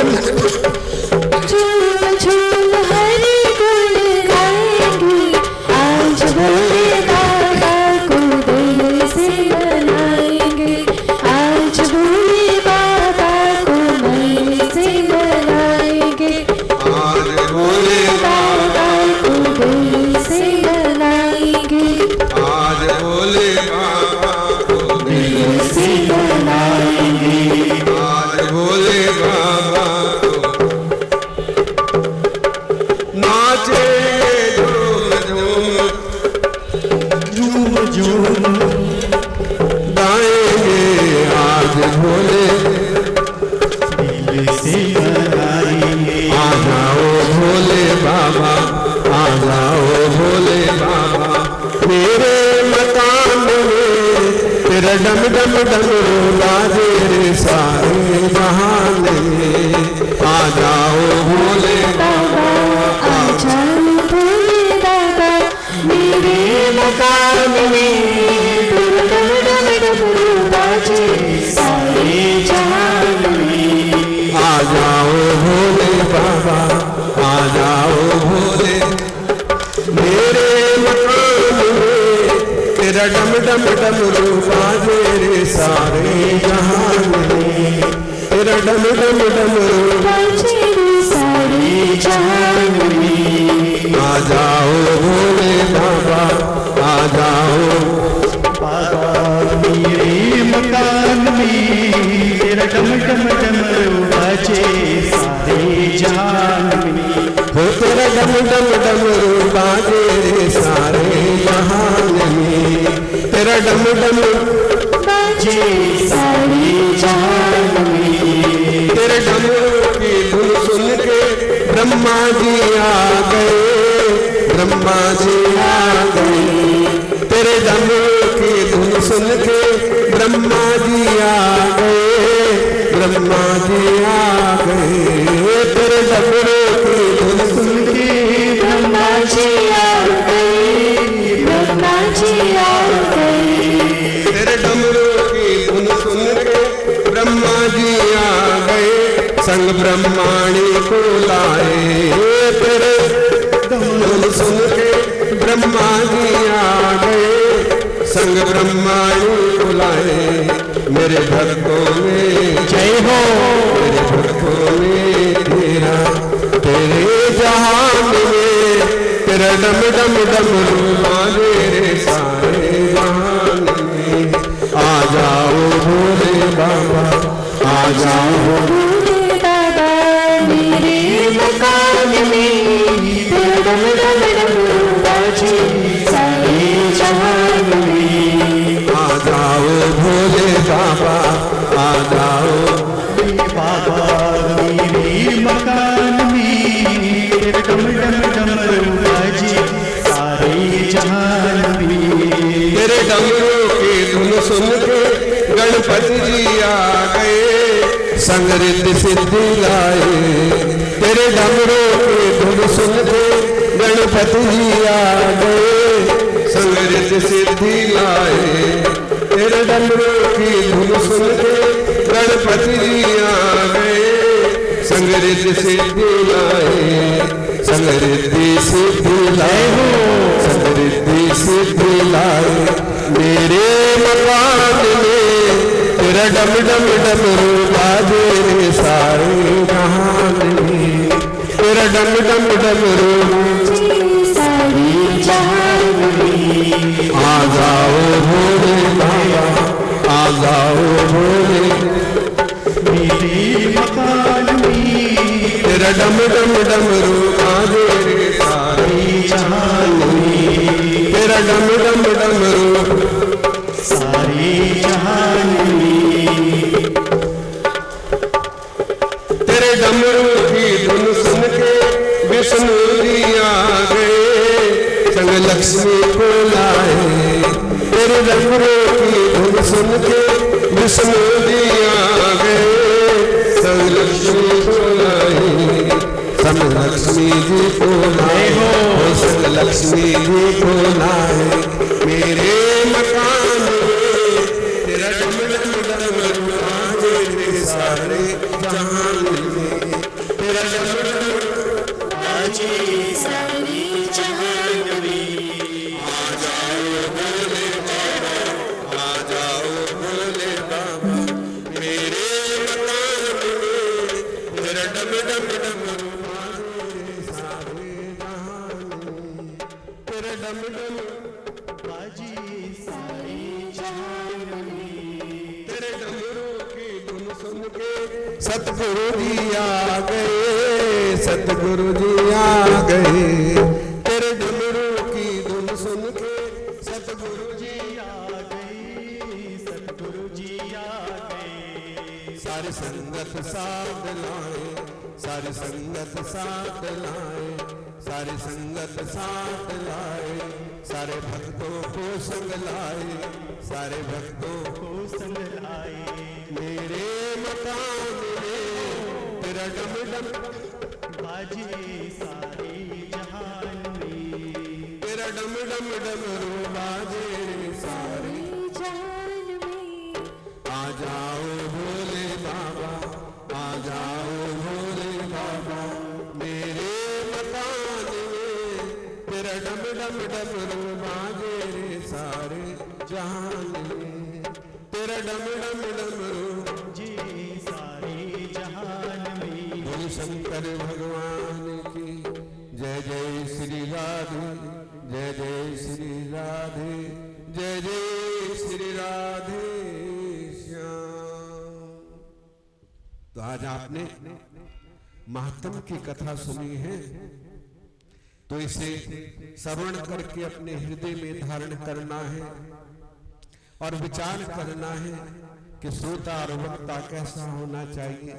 झूम झूम हरि गुण गाएंगे। आज भोले बाबा को दिल बाबा आ जाओ भोले बाबा मेरे मकान में तेरा डम डम डमरू बाजे रे सारे जहान में आ जाओ भोले बाबा आ जाओ भोले बाबा मेरे मकान में तेरा डम डम डमरू बाजे सारे जहान में आ जाओ भोले बाबा आ जाओ भोले मेरे मकान में तेरा डम डम डमरू बाजे रे सारे जहान में तेरा डम डम डमरू बाजे रे सारे जहान में आ जाओ भोले बाबा आ जाओ बाबा मेरे मकान में तेरा डम डम डमरू बाजे सारे जहान में हो तेरा डम डम डमरू बाजे रे सारे जहान में तेरा डम डम बाजे सारे जहान में तेरे डमरू की धुन सुन के ब्रह्मा जी आ गए ब्रह्मा जी आ गए तेरे डमरू की धुन सुन के ब्रह्मा जी आ गए ब्रह्मा जी आ गए तेरे डमरू की धुन सुन के ब्रह्मा जी आ गए ब्रह्मा जी आ गए तेरे डमरू की धुन सुन के ब्रह्मा जी आ गए संग ब्रह्माणी को लाए तेरे धुन सुन के ब्रह्मा जी आ गए संग ब्रह्माणी को लाए मेरे भक्तों में जय हो मेरे भक्तों में तेरा तेरे जहान में तेरा डम डम डमरू बाजे रे सारे जहान में आ जाओ भोले बाबा आ जाओ भोले बाबा मेरे मकान में तेरा डम डम डमरू बाजे सारे जहान में आ जाओ भोले बाबा आ जाओ बाबा मेरे मकान में तेरा डम डम डमरू बाजे सारे जहान में तेरे डमरू की धुन सुन के गणपति जी आ गए संग रिद्धि सिद्धि लाए तेरे डमरू की धुन सुन के गणपति जी आ गए संग रिद्धि सिद्धि लाए तेरे डमरू की धुन सुन के गणपति जी आ गए संग रिद्धि सिद्धि लाए संग रिद्धि सिद्धि लाए संग रिद्धि सिद्धि लाए मेरे मकान में तेरा डम डम डमरू बाजे रे सारे जहान में तेरा डम डम डमरू बाजे सारे जहान में आ जाओ भोले बाबा आ जाओ भोले मेरे मकान में तेरा डम डम डमरू बाजे रे सारे जहान में तेरा डम डम डमरू सारे जहान में तेरे डमरू की धुन सुन के विष्णु जी आ गए संग लक्ष्मी को लाए तेरे डमरू की धुन सुन के विष्णु जी आ गए संग लक्ष्मी को लाए संग लक्ष्मी जी को लाए हो संग लक्ष्मी जी को लाए मेरे मकान में तेरा डम डम डमरू बाजे रे सारे जहान में तेरा डम डम बाजे सारे जहान में आ जाओ भोले बाबा आ जाओ भोले बाबा मेरे मकान में तेरा डम डम डमरू बाजे रे सारे जहान में तेरा डम डम बाजे सारे जहान में तेरे डमरू की धुन सुन के सतगुरु जी आ गए सतगुरु जी आ गए तेरे डमरू की धुन सुन के सतगुरु जी आ गए सतगुरु जी आ गए सारी संगत साथ लाए सारी संगत साथ लाए सारे संगत साथ लाए, सारे भक्तों को संग लाए, सारे भक्तों को संग लाए। मेरे मकान में तेरा डम डम बाजे सारे जहान में, तेरा डम डम डमरू बाजे सारे जहान में। आ जाओ भोले बाबा, आ जाओ भोले बाबा, मेरे मकान में तेरा डम डम डमरू बाजे रे सारे जहान में, तेरा डम डम डमरू जी सारे जहान में। बोल शंकर भगवान की जय जय श्री राधे, जय जय श्री राधे, जय जय श्री राधे श्याम। तो आज आपने महात्म की कथा सुनी है, तो इसे श्रवण करके अपने हृदय में धारण करना है और विचार करना है कि श्रोता और वक्ता कैसा होना चाहिए,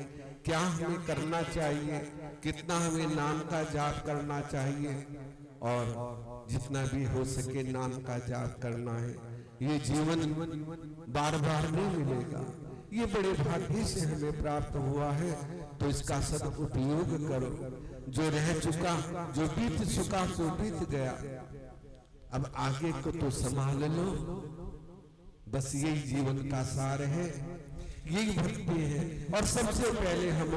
क्या हमें करना चाहिए, कितना हमें नाम का जाप करना चाहिए, और जितना भी हो सके नाम का जाप करना है। ये जीवन बार बार नहीं मिलेगा, ये बड़े भाग्य से हमें प्राप्त हुआ है, तो इसका सदुपयोग करो। जो रह चुका, जो बीत चुका सो बीत गया, अब आगे को तो संभाल लो। बस यही जीवन का सार है, यही भक्ति है। और सबसे पहले हम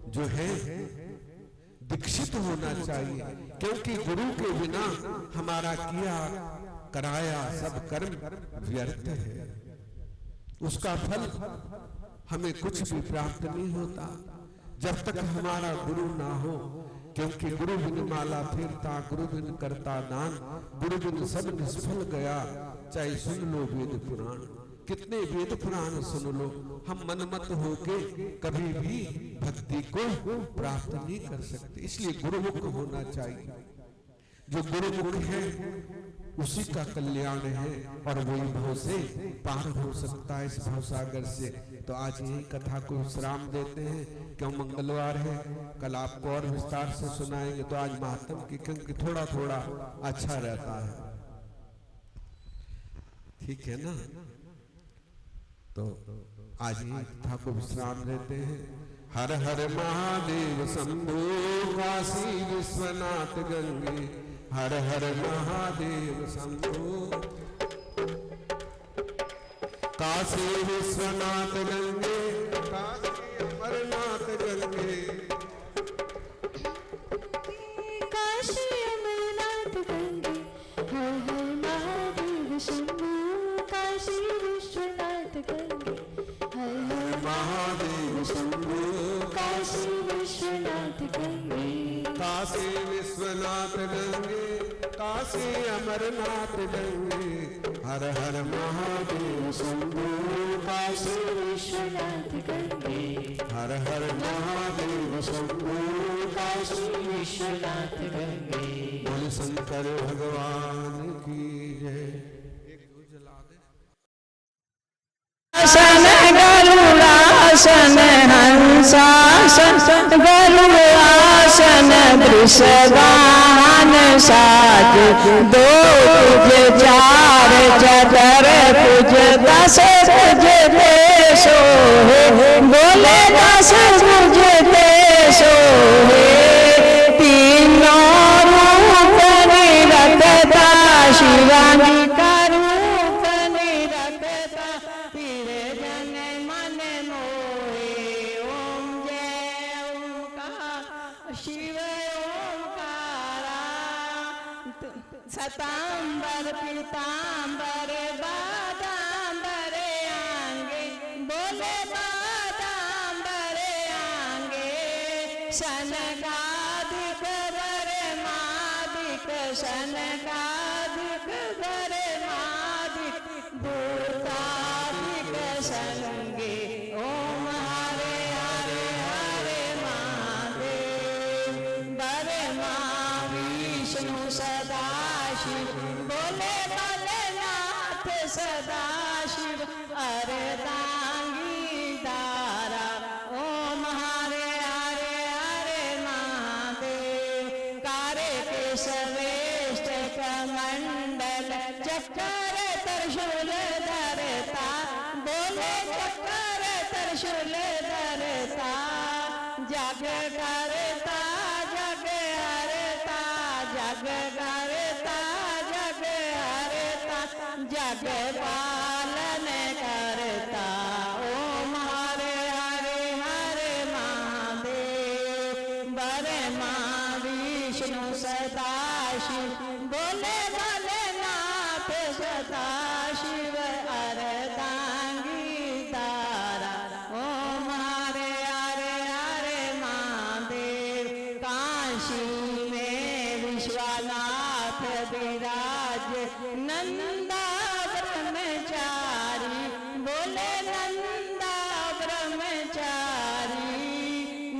जो है दीक्षित होना चाहिए, क्योंकि गुरु के बिना हमारा किया कराया सब कर्म व्यर्थ है, उसका फल हमें कुछ भी प्राप्त नहीं होता जब तक हमारा गुरु ना हो। क्योंकि गुरु बिन माला फेरता, गुरु बिन करता दान, गुरु बिन सब निष्फल गया। चाहे सुन लो वेद पुराण, कितने वेद पुराण सुन लो, हम मनमत होके कभी भी भक्ति को प्राप्त नहीं कर सकते। इसलिए गुरुमुख होना चाहिए। जो गुरुमुख है उसी का कल्याण है, और वही भव से पार हो सकता है, इस भवसागर से। तो आज यही कथा को विश्राम देते हैं, क्यों मंगलवार है, कल आपको और विस्तार से सुनाएंगे। तो आज महात्म की, क्योंकि थोड़ा थोड़ा अच्छा रहता है, ठीक है ना। तो आज ही कथा को विश्राम देते हैं। हर हर महादेव शंभो, काशी विश्वनाथ गंगे, हर हर महादेव शंभो, काशी विश्वनाथ गंगे, काशी अमरनाथ गंगे, काशी अमरनाथ गंगे, हर हर महादेव शंभो, काशी विश्वनाथ गंगे, हर हर महादेव शंभो, काशी विश्वनाथ गंगे, काशी विश्वनाथ गंगे, काशी अमरनाथ गंगे, हर हर महादेव शंभो, काशी विश्वनाथ गंगे, हर हर महादेव शंभो, काशी विश्वनाथ गंगे। बोल शंकर भगवान की जय। आसन गरुड़ासन हंसासन, गरुड़ासन वृषभान साज, दो तुझ चार चतर तुझ दस तुझ देशो है, बोले दस तुझ देशो है। तीनों रूप निरखता, शिवानी का रूप निरखता, पीरे जन मन मोहे। ओम जय ओंकार शिव ओंकारा, सतांबर पीतांबर बादांबर आंगे, बोले बादांबर आंगे। सनकाधिक वर मादिक, सनकाधिक वर मादिक, भूताधिक संगे। ओम हरे हरे हरे महादेव, बरमा विष्णु सदाशिव, बोले भोलेनाथ सदाशिव, अर्धांगी दारा। ओम हरे हरे हरे महादेव, कारे सवेष्ट कमंडल चक्कर त्रिशूल धरता, बोले चक्कर त्रिशूल धरता, जग करता जग हरता, जग करता जग हरता, जग पालन करता। ओम हरे हरे हरे महादेव, ब्रह्मा विष्णु सदाशिव, बोले भोलेनाथ सदाशिव, अर्धांगी तारा। ओम हरे हरे हरे महादेव, काशी में विश्वनाथ विराज, नंदा ब्रह्मचारी, बोले नंदा ब्रह्मचारी,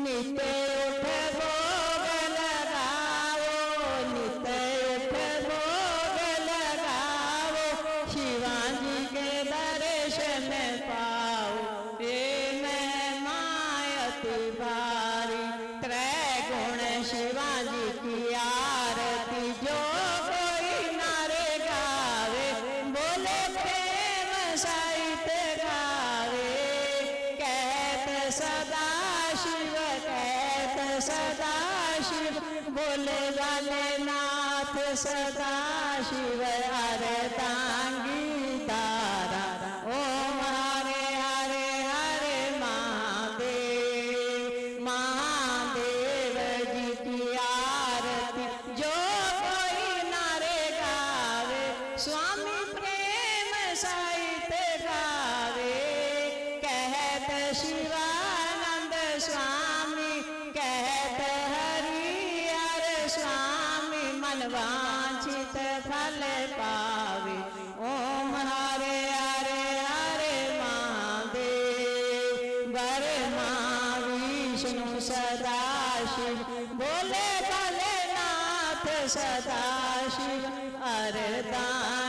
नित्य उठ भोग लगाओ, नित्य उठ भोग लगाओ, शिवाजी के दर्शन पाओ। हे मैं मायति भारी, त्रैगुण शिवाजी की आरती, जो कोई नारे गावे, बोले प्रेम सहित गावे। कहत सदा शिव, कहत सदा शिव, बोले वाले नाथ सदा शिव, अर्धांगी तारा। ओम हरे हरे हरे महादेव, महादेव जी की आरती, जो कोई नारे गावे, स्वामी प्रेम सहित गावे। कहत शिवानंद स्वामी, कहत हरिहर स्वामी, मन वांछित फल पावे। ओम हरे हरे हरे महादेव, ब्रह्मा विष्णु सदाशिव, बोले भोलेनाथ सदाशिव, अर्धांगी